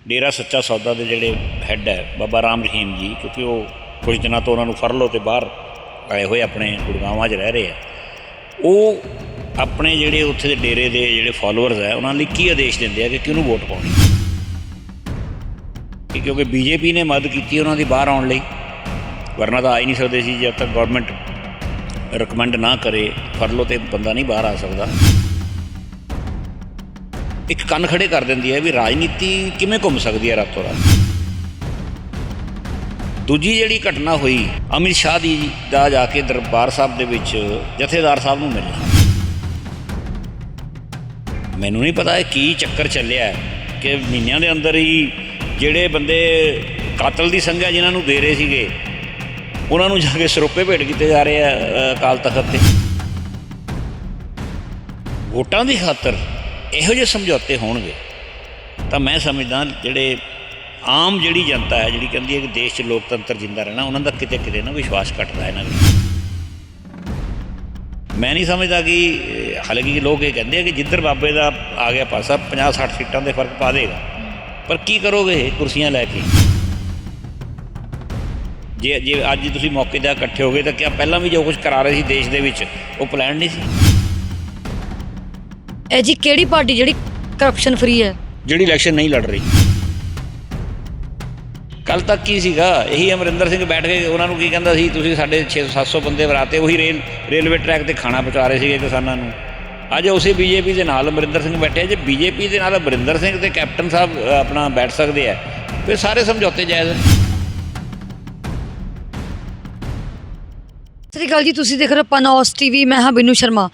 डेरा सच्चा सौदा के जोड़े हैड है बाबा राम रहीम जी, क्योंकि वो कुछ दिनों तो उन्होंने फरलो तो बाहर आए हुए अपने गुड़गांव रह रहे हैं। वो अपने जोड़े उत्थे डेरे के जोड़े फॉलोअर्स है उन्होंने की आदेश देंगे कि किहनूं वोट पाउणी, क्योंकि बीजेपी ने मदद की उन्होंने बाहर आने लई, वरना तो आ ही नहीं सकते सी। जब तक गौरमेंट रिकमेंड ना करे फरलो तो बंदा नहीं बाहर आ सकता। एक कन खड़े कर देंदी है भी राजनीति किवें घुम सकती है रातों रात। दूजी जिहड़ी घटना हुई अमित शाह दी दा जाके दरबार साहब दे विच जथेदार साहब नूं मिलना, मैनूं नहीं पता की चक्कर चलिया कि महीनों के अंदर ही जिहड़े बंदे कातल दी संघा जिन्हां नूं दे रहे सीगे उन्हां नूं जाके सरोपे भेट कीते जा रहे हैं अकाल तख्त ते। वोटां दी खातर इहो ਜਿਹੇ समझौते होणगे तो मैं समझदा जिहड़े आम जिहड़ी जनता है जिहड़ी कहती है कि देश 'ਚ लोकतंत्र जिंदा रहना, उन्हां दा किते किते ना विश्वास घटदा इन्हां विच। मैं नहीं समझदा कि हालांकि लोग ये कहते हैं कि जिधर बाबे का आ गया पासा 50-60 सीटां दे फर्क पा देगा, पर की करोगे कुर्सियां लैके जे अज तुसीं मौके ते इकट्ठे हो गए तो क्या पहलां भी जो कुछ करा रहे सी देश दे विच वो प्लान नहीं सी? ਇਹ ਜੀ ਕਿਹੜੀ ਪਾਰਟੀ ਜਿਹੜੀ ਕਰਪਸ਼ਨ ਫਰੀ ਹੈ, ਜਿਹੜੀ ਇਲੈਕਸ਼ਨ ਨਹੀਂ ਲੜ ਰਹੀ? ਕੱਲ ਤੱਕ ਕੀ ਸੀਗਾ, ਇਹੀ ਅਮਰਿੰਦਰ ਸਿੰਘ ਬੈਠ ਕੇ ਉਹਨਾਂ ਨੂੰ ਕੀ ਕਹਿੰਦਾ ਸੀ, ਤੁਸੀਂ ਸਾਡੇ 600-700 ਬੰਦੇ ਬਰਾਤੇ ਉਹੀ ਰੇਲਵੇ ਟਰੈਕ ਤੇ ਖਾਣਾ ਪਹੁੰਚਾ ਰਹੇ ਸੀਗੇ ਕਿਸਾਨਾਂ ਨੂੰ। ਅੱਜ ਉਸੇ ਬੀਜੇਪੀ ਦੇ ਨਾਲ ਅਮਰਿੰਦਰ ਸਿੰਘ ਬੈਠੇ। ਜੇ ਬੀਜੇਪੀ ਦੇ ਨਾਲ ਅਮਰਿੰਦਰ ਸਿੰਘ ਤੇ ਕੈਪਟਨ ਸਾਹਿਬ ਆਪਣਾ ਬੈਠ ਸਕਦੇ ਆ ਫਿਰ ਸਾਰੇ ਸਮਝੌਤੇ ਜਾਇਜ਼। ਸਤਿ ਸ਼੍ਰੀ ਅਕਾਲ ਜੀ, ਤੁਸੀਂ ਦੇਖ ਰਹੇ ਹੋ ਪਨੌਸ ਟੀਵੀ। ਮੈਂ ਹਾਂ ਬਿਨੂ ਸ਼ਰਮਾ।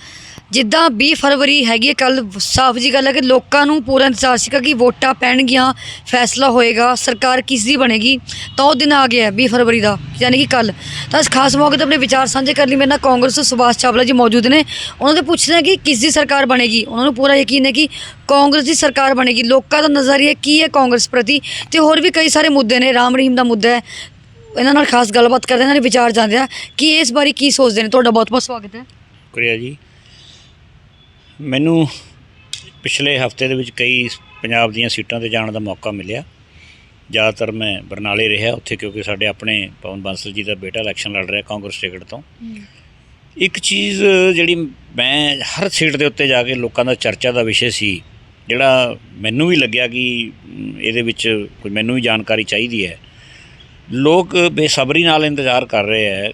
ਜਿੱਦਾਂ 20 ਫਰਵਰੀ ਹੈਗੀ ਕੱਲ, ਸਾਫ਼ ਜੀ ਗੱਲ ਹੈ ਕਿ ਲੋਕਾਂ ਨੂੰ ਪੂਰਾ ਇੰਤਜ਼ਾਰ ਸੀਗਾ ਕਿ ਵੋਟਾਂ ਪੈਣਗੀਆਂ, ਫੈਸਲਾ ਹੋਏਗਾ, ਸਰਕਾਰ ਕਿਸ ਦੀ ਬਣੇਗੀ। ਤਾਂ ਉਹ ਦਿਨ ਆ ਗਿਆ 20 ਫਰਵਰੀ ਦਾ, ਯਾਨੀ ਕਿ ਕੱਲ। ਤਾਂ ਇਸ ਖਾਸ ਮੌਕੇ 'ਤੇ ਆਪਣੇ ਵਿਚਾਰ ਸਾਂਝੇ ਕਰਨ ਲਈ ਮੇਰੇ ਨਾਲ ਕਾਂਗਰਸ ਤੋਂ ਸੁਭਾਸ਼ ਚਾਵਲਾ ਜੀ ਮੌਜੂਦ ਨੇ। ਉਹਨਾਂ ਤੋਂ ਪੁੱਛਦੇ ਹਾਂ ਕਿ ਕਿਸ ਦੀ ਸਰਕਾਰ ਬਣੇਗੀ। ਉਹਨਾਂ ਨੂੰ ਪੂਰਾ ਯਕੀਨ ਹੈ ਕਿ ਕਾਂਗਰਸ ਦੀ ਸਰਕਾਰ ਬਣੇਗੀ। ਲੋਕਾਂ ਦਾ ਨਜ਼ਰੀਆ ਕੀ ਹੈ ਕਾਂਗਰਸ ਪ੍ਰਤੀ, ਅਤੇ ਹੋਰ ਵੀ ਕਈ ਸਾਰੇ ਮੁੱਦੇ ਨੇ। ਰਾਮ ਰਹੀਮ ਦਾ ਮੁੱਦਾ ਹੈ, ਇਹਨਾਂ ਨਾਲ ਖਾਸ ਗੱਲਬਾਤ ਕਰਦੇ, ਇਹਨਾਂ ਦੇ ਵਿਚਾਰ ਜਾਣਦੇ ਆ ਕਿ ਇਸ ਬਾਰੇ ਕੀ ਸੋਚਦੇ ਨੇ। ਤੁਹਾਡਾ ਬਹੁਤ ਬਹੁਤ ਸਵਾਗਤ ਹੈ। ਸ਼ੁਕਰੀਆ ਜੀ। ਮੈਨੂੰ ਪਿਛਲੇ ਹਫ਼ਤੇ ਦੇ ਵਿੱਚ ਕਈ ਪੰਜਾਬ ਦੀਆਂ ਸੀਟਾਂ 'ਤੇ ਜਾਣ ਦਾ ਮੌਕਾ ਮਿਲਿਆ। ਜ਼ਿਆਦਾਤਰ ਮੈਂ ਬਰਨਾਲੇ ਰਿਹਾ ਉੱਥੇ, ਕਿਉਂਕਿ ਸਾਡੇ ਆਪਣੇ ਪਵਨ ਬਾਂਸਲ ਜੀ ਦਾ ਬੇਟਾ ਇਲੈਕਸ਼ਨ ਲੜ ਰਿਹਾ ਕਾਂਗਰਸ ਟਿਕਟ ਤੋਂ। ਇੱਕ ਚੀਜ਼ ਜਿਹੜੀ ਮੈਂ ਹਰ ਸੀਟ ਦੇ ਉੱਤੇ ਜਾ ਕੇ ਲੋਕਾਂ ਦਾ ਚਰਚਾ ਦਾ ਵਿਸ਼ੇ ਸੀ, ਜਿਹੜਾ ਮੈਨੂੰ ਵੀ ਲੱਗਿਆ ਕਿ ਇਹਦੇ ਵਿੱਚ ਕੋਈ ਮੈਨੂੰ ਵੀ ਜਾਣਕਾਰੀ ਚਾਹੀਦੀ ਹੈ। ਲੋਕ ਬੇਸਬਰੀ ਨਾਲ ਇੰਤਜ਼ਾਰ ਕਰ ਰਹੇ ਹੈ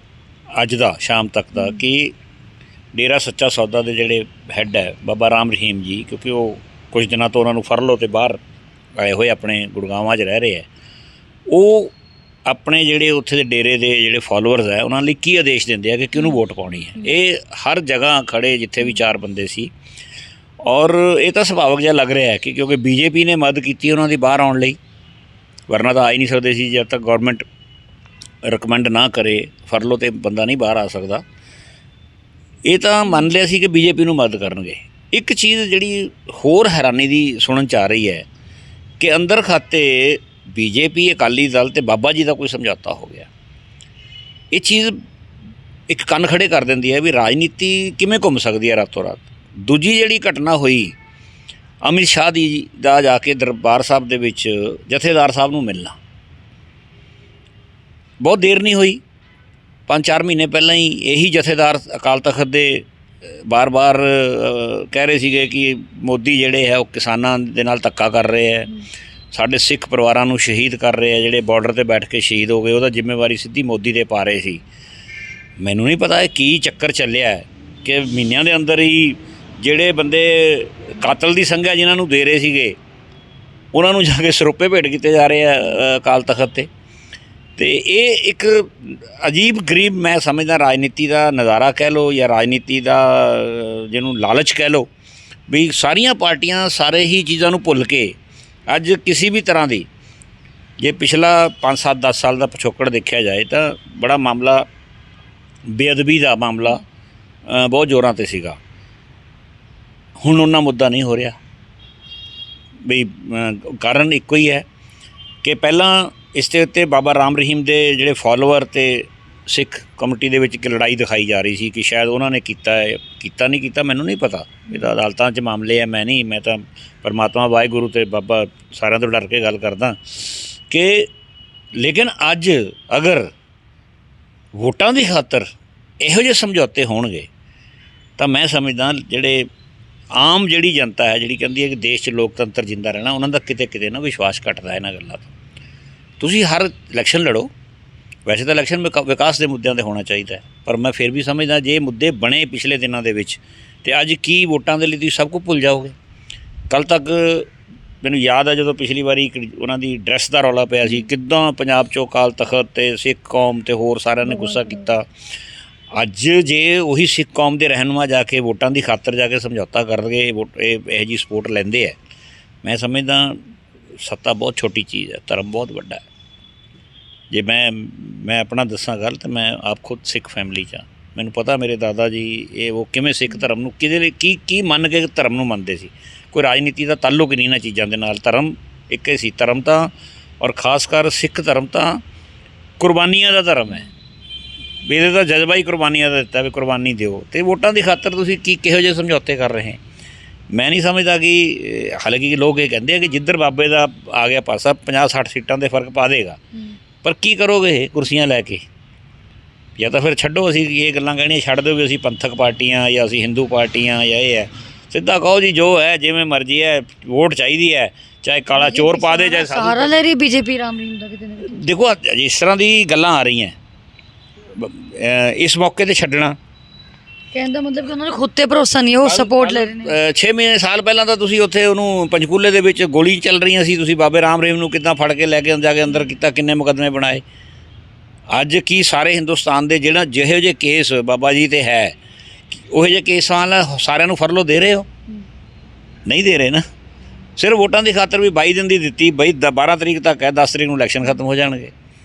ਅੱਜ ਦਾ ਸ਼ਾਮ ਤੱਕ ਦਾ ਕਿ डेरा सच्चा सौदा के जोड़े हैड है बाबा राम रहीम जी, क्योंकि वो कुछ दिनों तो उन्होंने फरलो तो बाहर आए हुए अपने गुड़गांव रह रहे हैं। वो अपने जोड़े उत्थे दे डेरे के जोड़े फॉलोअर्स है उन्होंने की आदेश देंगे कि किहनूं वोट पाउणी है। ये हर जगह खड़े जिथे भी 4 बंदे सी, और ये तो सुभाविक जिहा लग रहा है कि क्योंकि बीजेपी ने मदद की उन्होंने बाहर आने लई, वरना तो आ ही नहीं सकते सी। जब तक गौरमेंट रिकमेंड ना करे फरलो तो बंदा नहीं बाहर आ सकता। ਇਹ ਤਾਂ ਮੰਨ ਲਿਆ ਸੀ ਕਿ ਬੀਜੇਪੀ ਨੂੰ ਮਦਦ ਕਰਨਗੇ। ਇੱਕ ਚੀਜ਼ ਜਿਹੜੀ ਹੋਰ ਹੈਰਾਨੀ ਦੀ ਸੁਣਨ 'ਚ ਆ ਰਹੀ ਹੈ ਕਿ ਅੰਦਰ ਖਾਤੇ ਬੀਜੇਪੀ, ਅਕਾਲੀ ਦਲ ਤੇ ਬਾਬਾ ਜੀ ਦਾ ਕੋਈ ਸਮਝੌਤਾ ਹੋ ਗਿਆ। ਇਹ ਚੀਜ਼ ਇੱਕ ਕੰਨ ਖੜੇ ਕਰ ਦਿੰਦੀ ਹੈ ਵੀ ਰਾਜਨੀਤੀ ਕਿਵੇਂ ਘੁੰਮ ਸਕਦੀ ਹੈ ਰਾਤੋਂ ਰਾਤ। ਦੂਜੀ ਜਿਹੜੀ ਘਟਨਾ ਹੋਈ ਅਮਿਤ ਸ਼ਾਹ ਦੀ ਦਾ ਜਾ ਕੇ ਦਰਬਾਰ ਸਾਹਿਬ ਦੇ ਵਿੱਚ ਜਥੇਦਾਰ ਸਾਹਿਬ ਨੂੰ ਮਿਲਣਾ, ਬਹੁਤ ਦੇਰ ਨਹੀਂ ਹੋਈ। 5-4 ਮਹੀਨੇ ਪਹਿਲਾਂ ਹੀ ਇਹੀ ਜਥੇਦਾਰ ਅਕਾਲ ਤਖਤ ਦੇ ਬਾਰ-ਬਾਰ ਕਹਿ ਰਹੇ ਸੀਗੇ ਕਿ ਮੋਦੀ ਜਿਹੜੇ ਹੈ ਉਹ ਕਿਸਾਨਾਂ ਦੇ ਨਾਲ ਧੱਕਾ ਕਰ ਰਹੇ ਹੈ, ਸਾਡੇ ਸਿੱਖ ਪਰਿਵਾਰਾਂ ਨੂੰ ਸ਼ਹੀਦ ਕਰ ਰਹੇ ਹੈ, ਜਿਹੜੇ ਬਾਰਡਰ ਤੇ ਬੈਠ ਕੇ ਸ਼ਹੀਦ ਹੋ ਗਏ ਉਹਦਾ ਜ਼ਿੰਮੇਵਾਰੀ ਸਿੱਧੀ ਮੋਦੀ ਦੇ ਪਾ ਰਹੇ ਸੀ। ਮੈਨੂੰ ਨਹੀਂ ਪਤਾ ਇਹ ਕੀ ਚੱਕਰ ਚੱਲਿਆ ਕਿ ਮਹੀਨਿਆਂ ਦੇ ਅੰਦਰ ਹੀ ਜਿਹੜੇ ਬੰਦੇ ਕਾਤਲ ਦੀ ਸੰਘਿਆ ਜਿਨ੍ਹਾਂ ਨੂੰ ਦੇ ਰਹੇ ਸੀਗੇ ਉਹਨਾਂ ਨੂੰ ਜਾ ਕੇ ਸਰੋਪੇ ਭੇਟ ਕੀਤੇ ਜਾ ਰਹੇ ਆ ਅਕਾਲ ਤਖਤ 'ਤੇ। तो ये एक अजीब गरीब मैं समझदा राजनीति का नज़ारा कह लो या राजनीति का जिन्हों लालच कह लो भी सारिया पार्टियां सारे ही चीज़ों भुल के अज किसी भी तरह की जे पिछला 5-7-10 साल का पिछोकड़ देखा जाए तो बड़ा मामला बेअदबी का मामला बहुत जोरों ते सीगा। हुण उन्ना मुद्दा नहीं हो रहा भी कारण इक्को ही है कि पहला इस दे उत्ते बाबा राम रहीम दे जिहड़े फॉलोअर ते ਸਿੱਖ ਕਮੇਟੀ ਦੇ ਵਿੱਚ ਇੱਕ ਲੜਾਈ ਦਿਖਾਈ ਜਾ ਰਹੀ ਸੀ ਕਿ ਸ਼ਾਇਦ ਉਹਨਾਂ ਨੇ ਕੀਤਾ ਹੈ, ਕੀਤਾ ਨਹੀਂ ਕੀਤਾ ਮੈਨੂੰ ਨਹੀਂ ਪਤਾ, ਇਹ ਤਾਂ ਅਦਾਲਤਾਂ 'ਚ ਮਾਮਲੇ ਹੈ, ਮੈਂ ਤਾਂ ਪਰਮਾਤਮਾ ਵਾਹਿਗੁਰੂ ਤੇ ਬਾਬਾ ਸਾਰਿਆਂ ਤੋਂ ਡਰ ਕੇ ਗੱਲ ਕਰਦਾ ਕਿ ਲੇਕਿਨ ਅੱਜ ਅਗਰ ਵੋਟਾਂ ਦੀ ਖਾਤਰ ਇਹੋ ਜਿਹੇ ਸਮਝੌਤੇ ਹੋਣਗੇ ਤਾਂ ਮੈਂ ਸਮਝਦਾ ਜਿਹੜੇ ਆਮ ਜਿਹੜੀ ਜਨਤਾ ਹੈ ਜਿਹੜੀ ਕਹਿੰਦੀ ਹੈ ਕਿ ਦੇਸ਼ 'ਚ ਲੋਕਤੰਤਰ ਜਿੰਦਾ ਰਹਿਣਾ, ਉਹਨਾਂ ਦਾ ਕਿਤੇ ਨਾ ਵਿਸ਼ਵਾਸ ਘਟਦਾ ਇਹਨਾਂ ਗੱਲਾਂ ਤੋਂ। ਤੁਸੀਂ ਹਰ ਇਲੈਕਸ਼ਨ ਲੜੋ, ਵੈਸੇ ਤਾਂ ਇਲੈਕਸ਼ਨ ਵਿਕਾਸ ਦੇ ਮੁੱਦਿਆਂ 'ਤੇ ਹੋਣਾ ਚਾਹੀਦਾ ਹੈ, ਪਰ ਮੈਂ ਫਿਰ ਵੀ ਸਮਝਦਾ ਜੇ ਮੁੱਦੇ ਬਣੇ ਪਿਛਲੇ ਦਿਨਾਂ ਦੇ ਵਿੱਚ ਤੇ ਅੱਜ ਕੀ ਵੋਟਾਂ ਦੇ ਲਈ ਤੁਸੀਂ ਸਭ ਕੁਝ ਭੁੱਲ ਜਾਓਗੇ। ਕੱਲ੍ਹ ਤੱਕ ਮੈਨੂੰ ਯਾਦ ਹੈ ਜਦੋਂ ਪਿਛਲੀ ਵਾਰੀ ਉਹਨਾਂ ਦੀ ਡਰੈਸ ਦਾ ਰੌਲਾ ਪਿਆ ਸੀ, ਕਿੱਦਾਂ ਪੰਜਾਬ 'ਚੋਂ ਅਕਾਲ ਤਖ਼ਤ ਤੇ ਸਿੱਖ ਕੌਮ ਤੇ ਹੋਰ ਸਾਰਿਆਂ ਨੇ ਗੁੱਸਾ ਕੀਤਾ। ਅੱਜ ਜੇ ਉਹੀ ਸਿੱਖ ਕੌਮ ਦੇ ਰਹਿਨੁਮਾ ਜਾ ਕੇ ਵੋਟਾਂ ਦੀ ਖਾਤਰ ਜਾ ਕੇ ਸਮਝੌਤਾ ਕਰਨਗੇ, ਇਹੋ ਜਿਹੀ ਸਪੋਰਟ ਲੈਂਦੇ ਹੈ, ਮੈਂ ਸਮਝਦਾ ਸੱਤਾ ਬਹੁਤ ਛੋਟੀ ਚੀਜ਼ ਹੈ, ਧਰਮ ਬਹੁਤ ਵੱਡਾ ਹੈ। ਜੇ ਮੈਂ ਆਪਣਾ ਦੱਸਾਂ ਗੱਲ ਤਾਂ ਮੈਂ ਆਪ ਖੁਦ ਸਿੱਖ ਫੈਮਿਲੀ 'ਚ ਹਾਂ, ਮੈਨੂੰ ਪਤਾ ਮੇਰੇ ਦਾਦਾ ਜੀ ਉਹ ਕਿਵੇਂ ਸਿੱਖ ਧਰਮ ਨੂੰ ਕਿਹਦੇ ਲਈ ਕੀ ਮੰਨ ਕੇ ਧਰਮ ਨੂੰ ਮੰਨਦੇ ਸੀ। ਕੋਈ ਰਾਜਨੀਤੀ ਦਾ ਤਾਲੁਕ ਨਹੀਂ ਇਹਨਾਂ ਚੀਜ਼ਾਂ ਦੇ ਨਾਲ, ਧਰਮ ਇੱਕ ਹੀ ਸੀ। ਧਰਮ ਤਾਂ ਔਰ ਖਾਸ ਕਰ ਸਿੱਖ ਧਰਮ ਤਾਂ ਕੁਰਬਾਨੀਆਂ ਦਾ ਧਰਮ ਹੈ, ਇਹਦੇ ਤਾਂ ਜਜ਼ਬਾ ਹੀ ਕੁਰਬਾਨੀਆਂ ਦਾ ਦਿੱਤਾ ਵੀ ਕੁਰਬਾਨੀ ਦਿਓ, ਅਤੇ ਵੋਟਾਂ ਦੀ ਖਾਤਰ ਤੁਸੀਂ ਕਿਹੋ ਜਿਹੇ ਸਮਝੌਤੇ ਕਰ ਰਹੇ। ਮੈਂ ਨਹੀਂ ਸਮਝਦਾ ਕਿ ਹਾਲਾਂਕਿ ਲੋਕ ਇਹ ਕਹਿੰਦੇ ਆ ਕਿ ਜਿੱਧਰ ਬਾਬੇ ਦਾ ਆ ਗਿਆ ਪਾਸਾ 50-60 ਸੀਟਾਂ ਦੇ ਫਰਕ ਪਾ ਦੇਗਾ, ਪਰ ਕੀ ਕਰੋਗੇ ਕੁਰਸੀਆਂ ਲੈ ਕੇ? ਜਾਂ ਤਾਂ ਫਿਰ ਛੱਡੋ, ਅਸੀਂ ਇਹ ਗੱਲਾਂ ਕਹਿਣੀਆਂ ਛੱਡ ਦਿਓ ਵੀ ਅਸੀਂ ਪੰਥਕ ਪਾਰਟੀਆਂ ਜਾਂ ਅਸੀਂ ਹਿੰਦੂ ਪਾਰਟੀਆਂ ਜਾਂ ਇਹ ਹੈ, ਸਿੱਧਾ ਕਹੋ ਜੀ ਜੋ ਹੈ ਜਿਵੇਂ ਮਰਜ਼ੀ ਹੈ, ਵੋਟ ਚਾਹੀਦੀ ਹੈ, ਚਾਹੇ ਕਾਲਾ ਚੋਰ ਪਾ ਦੇ ਚਾਹੇ ਸਹਾਰਾ ਲੈ ਰਹੀ ਬੀਜੇਪੀ ਰਾਮ ਰਹੀਮ ਦਾ ਕਿਤੇ ਨਾ ਕਿਤੇ। ਦੇਖੋ ਇਸ ਤਰ੍ਹਾਂ ਦੀ ਗੱਲਾਂ ਆ ਰਹੀਆਂ ਇਸ ਮੌਕੇ 'ਤੇ ਛੱਡਣਾ ਕਹਿਣ ਦਾ ਮਤਲਬ ਕਿ ਉਹਨਾਂ ਨੂੰ ਖੁਦ 'ਤੇ ਭਰੋਸਾ ਨਹੀਂ, ਉਹ ਸਪੋਰਟ ਲੈ ਰਹੇ ਨੇ। 6 ਮਹੀਨੇ ਸਾਲ ਪਹਿਲਾਂ ਤਾਂ ਤੁਸੀਂ ਉੱਥੇ ਉਹਨੂੰ ਪੰਚਕੂਲੇ ਦੇ ਵਿੱਚ ਗੋਲੀ ਚੱਲ ਰਹੀਆਂ ਸੀ, ਤੁਸੀਂ ਬਾਬੇ ਰਾਮ ਰਹੀਮ ਨੂੰ ਕਿੱਦਾਂ ਫੜ ਕੇ ਲੈ ਕੇ ਜਾ ਕੇ ਅੰਦਰ ਕੀਤਾ, ਕਿੰਨੇ ਮੁਕੱਦਮੇ ਬਣਾਏ। ਅੱਜ ਕੀ ਸਾਰੇ ਹਿੰਦੁਸਤਾਨ ਦੇ ਜਿਹੜਾ ਜਿਹੋ ਜਿਹੇ ਕੇਸ ਬਾਬਾ ਜੀ 'ਤੇ ਹੈ, ਉਹੋ ਜਿਹੇ ਕੇਸਾਂ ਨਾਲ ਸਾਰਿਆਂ ਨੂੰ ਫਰਲੋ ਦੇ ਰਹੇ ਹੋ? ਨਹੀਂ ਦੇ ਰਹੇ ਨਾ। ਸਿਰਫ ਵੋਟਾਂ ਦੀ ਖਾਤਰ ਵੀ 22 ਦਿਨ ਦੀ ਦਿੱਤੀ, 12 ਤਰੀਕ ਤੱਕ ਹੈ, 10 ਤਰੀਕ ਨੂੰ ਇਲੈਕਸ਼ਨ ਖਤਮ ਹੋ ਜਾਣਗੇ,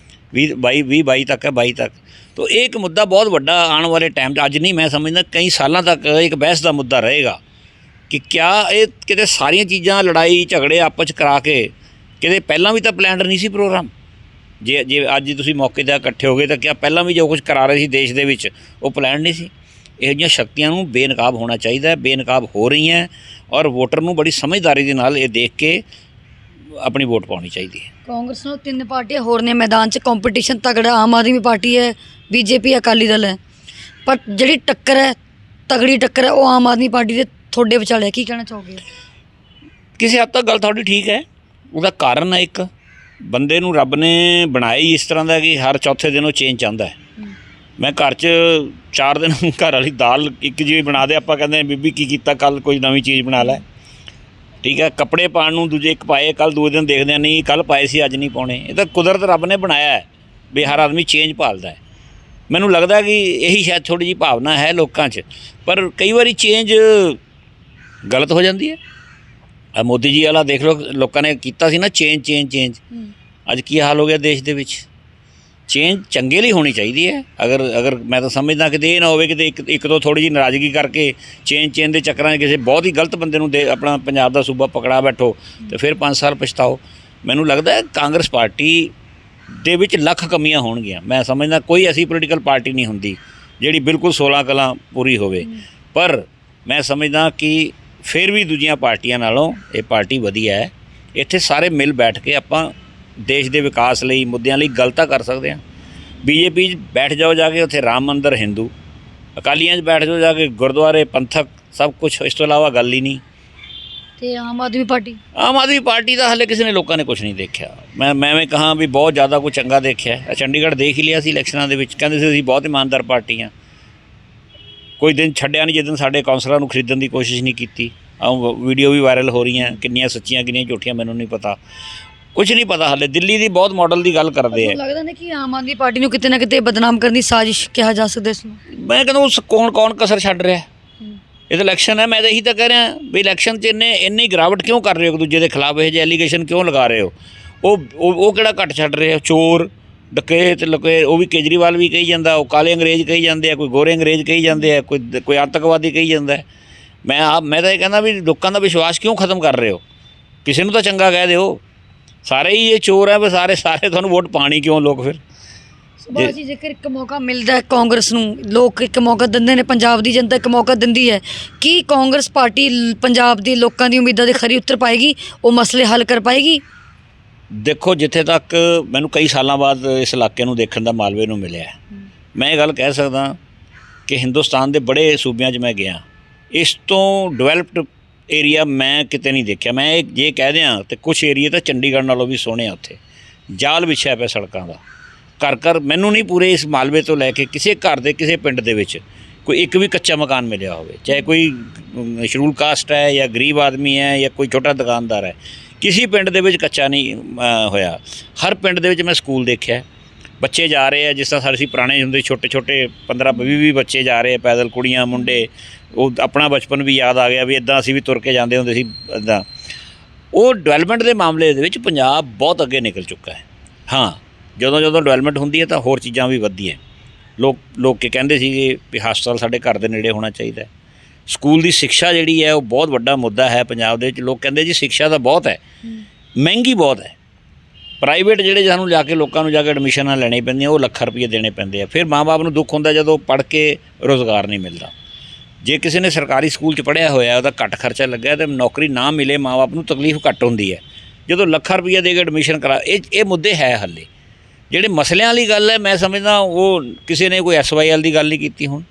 22 ਤੱਕ ਹੈ, 22 ਤੱਕ। ਤੋ ਇਹ ਇੱਕ ਮੁੱਦਾ ਬਹੁਤ ਵੱਡਾ ਆਉਣ ਵਾਲੇ ਟਾਈਮ 'ਚ, ਅੱਜ ਨਹੀਂ ਮੈਂ ਸਮਝਦਾ ਕਈ ਸਾਲਾਂ ਤੱਕ ਇੱਕ ਬਹਿਸ ਦਾ ਮੁੱਦਾ ਰਹੇਗਾ ਕਿ ਕਿਆ ਇਹ ਕਿਤੇ ਸਾਰੀਆਂ ਚੀਜ਼ਾਂ ਲੜਾਈ ਝਗੜੇ ਆਪਸ 'ਚ ਕਰਾ ਕੇ ਕਿਤੇ ਪਹਿਲਾਂ ਵੀ ਤਾਂ ਪਲੈਨਡ ਨਹੀਂ ਸੀ ਪ੍ਰੋਗਰਾਮ। ਜੇ ਅੱਜ ਤੁਸੀਂ ਮੌਕੇ 'ਤੇ ਇਕੱਠੇ ਹੋ ਗਏ ਤਾਂ ਕਿਆ ਪਹਿਲਾਂ ਵੀ ਜੋ ਕੁਝ ਕਰਾ ਰਹੇ ਸੀ ਦੇਸ਼ ਦੇ ਵਿੱਚ ਉਹ ਪਲੈਨਡ ਨਹੀਂ ਸੀ? ਇਹੋ ਜਿਹੀਆਂ ਸ਼ਕਤੀਆਂ ਨੂੰ ਬੇਨਕਾਬ ਹੋਣਾ ਚਾਹੀਦਾ ਹੈ, ਬੇਨਕਾਬ ਹੋ ਰਹੀਆਂ, ਔਰ ਵੋਟਰ ਨੂੰ ਬੜੀ ਸਮਝਦਾਰੀ ਦੇ ਨਾਲ ਇਹ ਦੇਖ ਕੇ ਆਪਣੀ ਵੋਟ ਪਾਉਣੀ ਚਾਹੀਦੀ ਹੈ। ਕਾਂਗਰਸ ਨਾਲ 3 ਪਾਰਟੀਆਂ ਹੋਰ ਨੇ ਮੈਦਾਨ 'ਚ, ਕੰਪੀਟੀਸ਼ਨ ਤਗੜਾ, ਆਮ ਆਦਮੀ ਪਾਰਟੀ ਹੈ, ਬੀਜੇਪੀ, ਅਕਾਲੀ ਦਲ ਹੈ, ਪਰ ਜਿਹੜੀ ਟੱਕਰ ਹੈ, ਤਗੜੀ ਟੱਕਰ ਹੈ, ਉਹ ਆਮ ਆਦਮੀ ਪਾਰਟੀ ਦੇ ਤੁਹਾਡੇ ਵਿਚਾਲੇ। ਕੀ ਕਹਿਣਾ ਚਾਹੋਗੇ? ਕਿਸੇ ਹੱਦ ਤੱਕ ਗੱਲ ਤੁਹਾਡੀ ਠੀਕ ਹੈ। ਉਹਦਾ ਕਾਰਨ ਹੈ ਇੱਕ ਬੰਦੇ ਨੂੰ ਰੱਬ ਨੇ ਬਣਾਇਆ ਹੀ ਇਸ ਤਰ੍ਹਾਂ ਦਾ ਕਿ ਹਰ ਚੌਥੇ ਦਿਨ ਉਹ ਚੇਂਜ ਚਾਹੁੰਦਾ ਹੈ। ਮੈਂ ਘਰ 'ਚ 4 ਦਿਨ ਘਰ ਵਾਲੀ ਦਾਲ ਇੱਕ ਜਿਹੀ ਬਣਾ ਦੇ, ਆਪਾਂ ਕਹਿੰਦੇ ਬੀਬੀ ਕੀ ਕੀਤਾ, ਕੱਲ੍ਹ ਕੋਈ ਨਵੀਂ ਚੀਜ਼ ਬਣਾ ਲੈ, ਠੀਕ ਹੈ। ਕੱਪੜੇ ਪਾਉਣ ਨੂੰ ਦੂਜੇ ਇੱਕ ਪਾਏ, ਕੱਲ੍ਹ ਦੂਜੇ ਦਿਨ ਦੇਖਦੇ ਹਾਂ ਨਹੀਂ ਕੱਲ੍ਹ ਪਾਏ ਸੀ ਅੱਜ ਨਹੀਂ ਪਾਉਣੇ। ਇਹ ਤਾਂ ਕੁਦਰਤ ਰੱਬ ਨੇ ਬਣਾਇਆ ਹੈ ਵੀ ਹਰ ਆਦਮੀ ਚੇਂਜ ਭਾਲਦਾ ਹੈ। ਮੈਨੂੰ ਲੱਗਦਾ ਕਿ ਇਹੀ ਸ਼ਾਇਦ ਥੋੜ੍ਹੀ ਜਿਹੀ ਭਾਵਨਾ ਹੈ ਲੋਕਾਂ 'ਚ, ਪਰ ਕਈ ਵਾਰੀ ਚੇਂਜ ਗਲਤ ਹੋ ਜਾਂਦੀ ਹੈ। ਆ ਮੋਦੀ ਜੀ ਵਾਲਾ ਦੇਖ ਲਓ, ਲੋਕਾਂ ਨੇ ਕੀਤਾ ਸੀ ਨਾ ਚੇਂਜ, ਅੱਜ ਕੀ ਹਾਲ ਹੋ ਗਿਆ ਦੇਸ਼ ਦੇ ਵਿੱਚ। ਚੇਂਜ ਚੰਗੇ ਲਈ ਹੋਣੀ ਚਾਹੀਦੀ ਹੈ। ਅਗਰ ਮੈਂ ਤਾਂ ਸਮਝਦਾ ਕਿ ਇਹ ਨਾ ਹੋਵੇ ਕਿ ਇੱਕ ਤੋਂ ਥੋੜ੍ਹੀ ਜਿਹੀ ਨਾਰਾਜ਼ਗੀ ਕਰਕੇ ਚੇਂਜ ਦੇ ਚੱਕਰਾਂ 'ਚ ਕਿਸੇ ਬਹੁਤ ਹੀ ਗਲਤ ਬੰਦੇ ਨੂੰ ਆਪਣਾ ਪੰਜਾਬ ਦਾ ਸੂਬਾ ਪਕੜਾ ਬੈਠੋ ਅਤੇ ਫਿਰ 5 ਸਾਲ ਪਛਤਾਓ। ਮੈਨੂੰ ਲੱਗਦਾ ਕਾਂਗਰਸ ਪਾਰਟੀ ਦੇ ਵਿੱਚ ਲੱਖ ਕਮੀਆਂ ਹੋਣਗੀਆਂ। ਮੈਂ ਸਮਝਦਾ ਕੋਈ ਐਸੀ ਪੋਲੀਟੀਕਲ ਪਾਰਟੀ ਨਹੀਂ ਹੁੰਦੀ ਜਿਹੜੀ ਬਿਲਕੁਲ 16 ਕਲਾਂ ਪੂਰੀ ਹੋਵੇ, ਪਰ ਮੈਂ ਸਮਝਦਾ ਕਿ ਫਿਰ ਵੀ ਦੂਜੀਆਂ ਪਾਰਟੀਆਂ ਨਾਲੋਂ ਇਹ ਪਾਰਟੀ ਵਧੀਆ ਹੈ। ਇੱਥੇ ਸਾਰੇ ਮਿਲ ਬੈਠ ਕੇ ਆਪਾਂ ਦੇਸ਼ ਦੇ ਵਿਕਾਸ ਲਈ ਮੁੱਦਿਆਂ ਲਈ ਗੱਲ ਤਾਂ ਕਰ ਸਕਦੇ ਹਾਂ। ਬੀਜੇਪੀ 'ਚ ਬੈਠ ਜਾਓ ਜਾ ਕੇ, ਉੱਥੇ ਰਾਮ ਮੰਦਰ ਹਿੰਦੂ, ਅਕਾਲੀਆਂ 'ਚ ਬੈਠ ਜਾਓ ਜਾ ਕੇ ਗੁਰਦੁਆਰੇ ਪੰਥਕ ਸਭ ਕੁਛ, ਇਸ ਤੋਂ ਇਲਾਵਾ ਗੱਲ ਹੀ ਨਹੀਂ। ਤੇ ਆਮ ਆਦਮੀ ਪਾਰਟੀ ਦਾ ਹਾਲੇ ਕਿਸੇ ਨੇ ਲੋਕਾਂ ਨੇ ਕੁਛ ਨਹੀਂ ਦੇਖਿਆ। ਮੈਂ ਕਹਾਂ ਵੀ ਬਹੁਤ ਜ਼ਿਆਦਾ ਕੁਛ ਚੰਗਾ ਦੇਖਿਆ। ਚੰਡੀਗੜ੍ਹ ਦੇਖ ਹੀ ਲਿਆ ਸੀ ਇਲੈਕਸ਼ਨਾਂ ਦੇ ਵਿੱਚ, ਕਹਿੰਦੇ ਸੀ ਅਸੀਂ ਬਹੁਤ ਇਮਾਨਦਾਰ ਪਾਰਟੀ ਹਾਂ। ਕੋਈ ਦਿਨ ਛੱਡਿਆ ਨਹੀਂ ਜਿੱਦਣ ਸਾਡੇ ਕੌਂਸਲਰਾਂ ਨੂੰ ਖਰੀਦਣ ਦੀ ਕੋਸ਼ਿਸ਼ ਨਹੀਂ ਕੀਤੀ। ਵੀਡੀਓ ਵੀ ਵਾਇਰਲ ਹੋ ਰਹੀਆਂ, ਕਿੰਨੀਆਂ ਸੱਚੀਆਂ ਕਿੰਨੀਆਂ ਝੂਠੀਆਂ ਮੈਨੂੰ ਨਹੀਂ ਪਤਾ, ਕੁਛ ਨਹੀਂ ਪਤਾ ਹਾਲੇ। ਦਿੱਲੀ ਦੀ ਬਹੁਤ ਮਾਡਲ ਦੀ ਗੱਲ ਕਰਦੇ ਆ। ਲੱਗਦਾ ਨਹੀਂ ਕਿ ਆਮ ਆਦਮੀ ਪਾਰਟੀ ਨੂੰ ਕਿਤੇ ਨਾ ਕਿਤੇ ਬਦਨਾਮ ਕਰਨ ਦੀ ਸਾਜ਼ਿਸ਼ ਕਿਹਾ ਜਾ ਸਕਦਾ ਇਸ ਨੂੰ? ਮੈਂ ਕਹਿੰਦਾ ਉਸ ਕੌਣ ਕਸਰ ਛੱਡ ਰਿਹਾ। ਇਹ ਤਾਂ ਇਲੈਕਸ਼ਨ ਹੈ। ਮੈਂ ਤਾਂ ਇਹੀ ਤਾਂ ਕਹਿ ਰਿਹਾ ਵੀ ਇਲੈਕਸ਼ਨ 'ਚ ਇੰਨੀ ਗਿਰਾਵਟ ਕਿਉਂ ਕਰ ਰਹੇ ਹੋ, ਇੱਕ ਦੂਜੇ ਦੇ ਖਿਲਾਫ ਇਹ ਜਿਹੇ ਐਲੀਗੇਸ਼ਨ ਕਿਉਂ ਲਗਾ ਰਹੇ ਹੋ? ਉਹ ਕਿਹੜਾ ਘੱਟ ਛੱਡ ਰਹੇ ਹੋ? ਚੋਰ ਡਕੈਤ ਲੁਕੇ, ਉਹ ਵੀ ਕੇਜਰੀਵਾਲ ਵੀ ਕਹੀ ਜਾਂਦਾ, ਉਹ ਕਾਲੇ ਅੰਗਰੇਜ਼ ਕਹੀ ਜਾਂਦੇ ਆ, ਕੋਈ ਗੋਰੇ ਅੰਗਰੇਜ਼ ਕਹੀ ਜਾਂਦੇ ਆ, ਕੋਈ ਆਤੰਕਵਾਦੀ ਕਹੀ ਜਾਂਦਾ। ਮੈਂ ਤਾਂ ਇਹ ਕਹਿੰਦਾ ਵੀ ਲੋਕਾਂ ਦਾ ਵਿਸ਼ਵਾਸ ਕਿਉਂ ਖਤਮ ਕਰ ਰਹੇ ਹੋ? ਕਿਸੇ ਨੂੰ ਤਾਂ ਚੰਗਾ ਕਹਿ ਦਿਓ। ਸਾਰੇ ਹੀ ਇਹ ਚੋਰ ਹੈ, ਵੀ ਸਾਰੇ ਤੁਹਾਨੂੰ ਵੋਟ ਪਾਣੀ ਕਿਉਂ ਲੋਕ ਫਿਰ? ਸੁਭਾਸ਼ ਜੀ, ਜੇਕਰ ਇੱਕ ਮੌਕਾ ਮਿਲਦਾ ਹੈ ਕਾਂਗਰਸ ਨੂੰ, ਲੋਕ ਇੱਕ ਮੌਕਾ ਦਿੰਦੇ ਨੇ, ਪੰਜਾਬ ਦੀ ਜਨਤਾ ਇੱਕ ਮੌਕਾ ਦਿੰਦੀ ਹੈ, ਕੀ ਕਾਂਗਰਸ ਪਾਰਟੀ ਪੰਜਾਬ ਦੇ ਲੋਕਾਂ ਦੀ ਉਮੀਦਾਂ ਦੇ ਖਰੀ ਉਤਰ ਪਾਏਗੀ, ਉਹ ਮਸਲੇ ਹੱਲ ਕਰ ਪਾਏਗੀ? ਦੇਖੋ, ਜਿੱਥੇ ਤੱਕ ਮੈਨੂੰ ਕਈ ਸਾਲਾਂ ਬਾਅਦ ਇਸ ਇਲਾਕੇ ਨੂੰ ਦੇਖਣ ਦਾ ਮਾਲਵੇ ਨੂੰ ਮਿਲਿਆ, ਮੈਂ ਇਹ ਗੱਲ ਕਹਿ ਸਕਦਾ ਕਿ ਹਿੰਦੁਸਤਾਨ ਦੇ ਬੜੇ ਸੂਬਿਆਂ 'ਚ ਮੈਂ ਗਿਆ, ਇਸ ਤੋਂ ਡਿਵੈਲਪਡ ਏਰੀਆ ਮੈਂ ਕਿਤੇ ਨਹੀਂ ਦੇਖਿਆ। ਮੈਂ ਇਹ ਜੇ ਕਹਿ ਦਿਆਂ ਤਾਂ ਕੁਛ ਏਰੀਆ ਤਾਂ ਚੰਡੀਗੜ੍ਹ ਨਾਲੋਂ ਵੀ ਸੋਹਣੇ ਆ। ਉੱਥੇ ਜਾਲ ਵਿਛਿਆ ਪਿਆ ਸੜਕਾਂ ਦਾ, ਘਰ ਮੈਨੂੰ ਨਹੀਂ ਪੂਰੇ ਇਸ ਮਾਲਵੇ ਤੋਂ ਲੈ ਕੇ ਕਿਸੇ ਘਰ ਦੇ ਕਿਸੇ ਪਿੰਡ ਦੇ ਵਿੱਚ ਕੋਈ ਇੱਕ ਵੀ ਕੱਚਾ ਮਕਾਨ ਮਿਲਿਆ ਹੋਵੇ, ਚਾਹੇ ਕੋਈ ਸ਼ਡਿਊਲ ਕਾਸਟ ਹੈ ਜਾਂ ਗਰੀਬ ਆਦਮੀ ਹੈ ਜਾਂ ਕੋਈ ਛੋਟਾ ਦੁਕਾਨਦਾਰ ਹੈ, ਕਿਸੇ ਪਿੰਡ ਦੇ ਵਿੱਚ ਕੱਚਾ ਨਹੀਂ ਹੋਇਆ। ਹਰ ਪਿੰਡ ਦੇ ਵਿੱਚ ਮੈਂ ਸਕੂਲ ਦੇਖਿਆ, ਬੱਚੇ ਜਾ ਰਹੇ ਆ ਜਿਸ ਤਰ੍ਹਾਂ ਅਸੀਂ ਪੁਰਾਣੇ ਹੁੰਦੇ, ਛੋਟੇ ਛੋਟੇ 15-20 ਬੱਚੇ ਜਾ ਰਹੇ ਆ ਪੈਦਲ, ਕੁੜੀਆਂ ਮੁੰਡੇ। ਉਹ ਆਪਣਾ ਬਚਪਨ ਵੀ ਯਾਦ ਆ ਗਿਆ ਵੀ ਇੱਦਾਂ ਅਸੀਂ ਵੀ ਤੁਰ ਕੇ ਜਾਂਦੇ ਹੁੰਦੇ ਸੀ ਇੱਦਾਂ। ਉਹ ਡਿਵੈਲਪਮੈਂਟ ਦੇ ਮਾਮਲੇ ਦੇ ਵਿੱਚ ਪੰਜਾਬ ਬਹੁਤ ਅੱਗੇ ਨਿਕਲ ਚੁੱਕਾ ਹੈ। ਹਾਂ, ਜਦੋਂ ਡਿਵੈਲਪਮੈਂਟ ਹੁੰਦੀ ਹੈ ਤਾਂ ਹੋਰ ਚੀਜ਼ਾਂ ਵੀ ਵੱਧਦੀਆਂ। ਲੋਕ ਕੇ ਕਹਿੰਦੇ ਸੀਗੇ ਵੀ ਹਸਪਤਾਲ ਸਾਡੇ ਘਰ ਦੇ ਨੇੜੇ ਹੋਣਾ ਚਾਹੀਦਾ। ਸਕੂਲ ਦੀ ਸਿੱਖਿਆ ਜਿਹੜੀ ਹੈ ਉਹ ਬਹੁਤ ਵੱਡਾ ਮੁੱਦਾ ਹੈ ਪੰਜਾਬ ਦੇ ਵਿੱਚ। ਲੋਕ ਕਹਿੰਦੇ ਜੀ ਸਿੱਖਿਆ ਤਾਂ ਬਹੁਤ ਹੈ, ਮਹਿੰਗੀ ਬਹੁਤ ਹੈ। ਪ੍ਰਾਈਵੇਟ ਜਿਹੜੇ ਸਾਨੂੰ ਜਾ ਕੇ ਲੋਕਾਂ ਨੂੰ ਜਾ ਕੇ ਐਡਮਿਸ਼ਨਾਂ ਲੈਣੀ ਪੈਂਦੀਆਂ, ਉਹ ਲੱਖਾਂ ਰੁਪਏ ਦੇਣੇ ਪੈਂਦੇ ਆ। ਫਿਰ ਮਾਂ-ਬਾਪ ਨੂੰ ਦੁੱਖ ਹੁੰਦਾ ਜਦੋਂ ਪੜ੍ਹ ਕੇ ਰੁਜ਼ਗਾਰ ਨਹੀਂ ਮਿਲਦਾ। ਜੇ ਕਿਸੇ ਨੇ ਸਰਕਾਰੀ ਸਕੂਲ 'ਚ ਪੜ੍ਹਿਆ ਹੋਇਆ, ਉਹਦਾ ਘੱਟ ਖਰਚਾ ਲੱਗਾ ਅਤੇ ਨੌਕਰੀ ਨਾ ਮਿਲੇ, ਮਾਂ-ਬਾਪ ਨੂੰ ਤਕਲੀਫ ਘੱਟ ਹੁੰਦੀ ਹੈ। ਜਦੋਂ ਲੱਖਾਂ ਰੁਪਈਆ ਦੇ ਕੇ ਐਡਮਿਸ਼ਨ ਕਰਾ, ਇਹ ਮੁੱਦੇ ਹੈ ਹਾਲੇ। ਜਿਹੜੇ ਮਸਲਿਆਂ ਵਾਲੀ ਗੱਲ ਹੈ, ਮੈਂ ਸਮਝਦਾ ਉਹ ਕਿਸੇ ਨੇ ਕੋਈ SYL ਦੀ ਗੱਲ ਨਹੀਂ ਕੀਤੀ, ਹੁਣ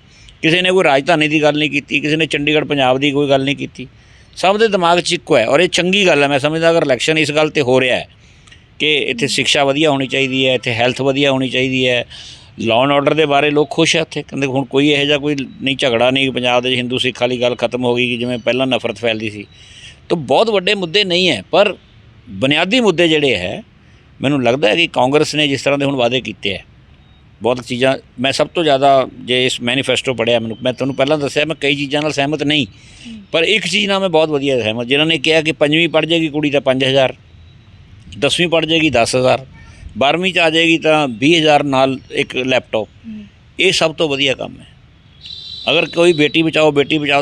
ਕਿਸੇ ਨੇ ਕੋਈ ਰਾਜਧਾਨੀ ਦੀ ਗੱਲ ਨਹੀਂ ਕੀਤੀ, ਕਿਸੇ ਨੇ ਚੰਡੀਗੜ੍ਹ ਪੰਜਾਬ ਦੀ ਕੋਈ ਗੱਲ ਨਹੀਂ ਕੀਤੀ। ਸਭ ਦੇ ਦਿਮਾਗ 'ਚ ਇੱਕੋ ਹੈ, ਔਰ ਇਹ ਚੰਗੀ ਗੱਲ ਹੈ। ਮੈਂ ਸਮਝਦਾ ਅਗਰ ਇਲੈਕਸ਼ਨ ਇਸ ਗੱਲ 'ਤੇ ਹੋ ਰਿਹਾ ਹੈ ਕਿ ਇੱਥੇ ਸਿੱਖਿਆ ਵਧੀਆ ਹੋਣੀ ਚਾਹੀਦੀ ਹੈ, ਇੱਥੇ ਹੈਲਥ ਵਧੀਆ ਹੋਣੀ ਚਾਹੀਦੀ ਹੈ, ਲਾਅ ਐਂਡ ਆਰਡਰ ਦੇ ਬਾਰੇ ਲੋਕ ਖੁਸ਼ ਹੈ। ਇੱਥੇ ਕਹਿੰਦੇ ਹੁਣ ਕੋਈ ਇਹੋ ਜਿਹਾ ਕੋਈ ਨਹੀਂ, ਝਗੜਾ ਨਹੀਂ ਪੰਜਾਬ ਦੇ ਹਿੰਦੂ ਸਿੱਖ ਵਾਲੀ ਗੱਲ ਖਤਮ ਹੋ ਗਈ ਕਿ ਜਿਵੇਂ ਪਹਿਲਾਂ ਨਫ਼ਰਤ ਫੈਲਦੀ ਸੀ। ਤਾਂ ਬਹੁਤ ਵੱਡੇ ਮੁੱਦੇ ਨਹੀਂ ਹੈ, ਪਰ ਬੁਨਿਆਦੀ ਮੁੱਦੇ ਜਿਹੜੇ ਹੈ, ਮੈਨੂੰ ਲੱਗਦਾ ਹੈ ਕਿ ਕਾਂਗਰਸ ਨੇ ਜਿਸ ਤਰ੍ਹਾਂ ਦੇ ਹੁਣ ਵਾਅਦੇ ਕੀਤੇ ਹੈ, ਬਹੁਤ ਚੀਜ਼ਾਂ ਮੈਂ ਸਭ ਤੋਂ ਜ਼ਿਆਦਾ ਜੇ ਇਸ ਮੈਨੀਫੈਸਟੋ ਪੜ੍ਹਿਆ, ਮੈਂ ਤੁਹਾਨੂੰ ਪਹਿਲਾਂ ਦੱਸਿਆ ਮੈਂ ਕਈ ਚੀਜ਼ਾਂ ਨਾਲ ਸਹਿਮਤ ਨਹੀਂ, ਪਰ ਇੱਕ ਚੀਜ਼ ਨਾਲ ਮੈਂ ਬਹੁਤ ਵਧੀਆ ਸਹਿਮਤ। ਜਿਨ੍ਹਾਂ ਨੇ ਕਿਹਾ ਕਿ 5ਵੀਂ ਪੜ੍ਹ ਜਾਏਗੀ ਕੁੜੀ ਤਾਂ 5000, 10ਵੀਂ ਪੜ੍ਹ ਜਾਏਗੀ 10,000, 12ਵੀਂ 'ਚ ਆ ਜਾਏਗੀ ਤਾਂ 20,000 ਨਾਲ ਇੱਕ ਲੈਪਟਾਪ। ਇਹ ਸਭ ਤੋਂ ਵਧੀਆ ਕੰਮ ਹੈ। ਅਗਰ ਕੋਈ ਬੇਟੀ ਬਚਾਓ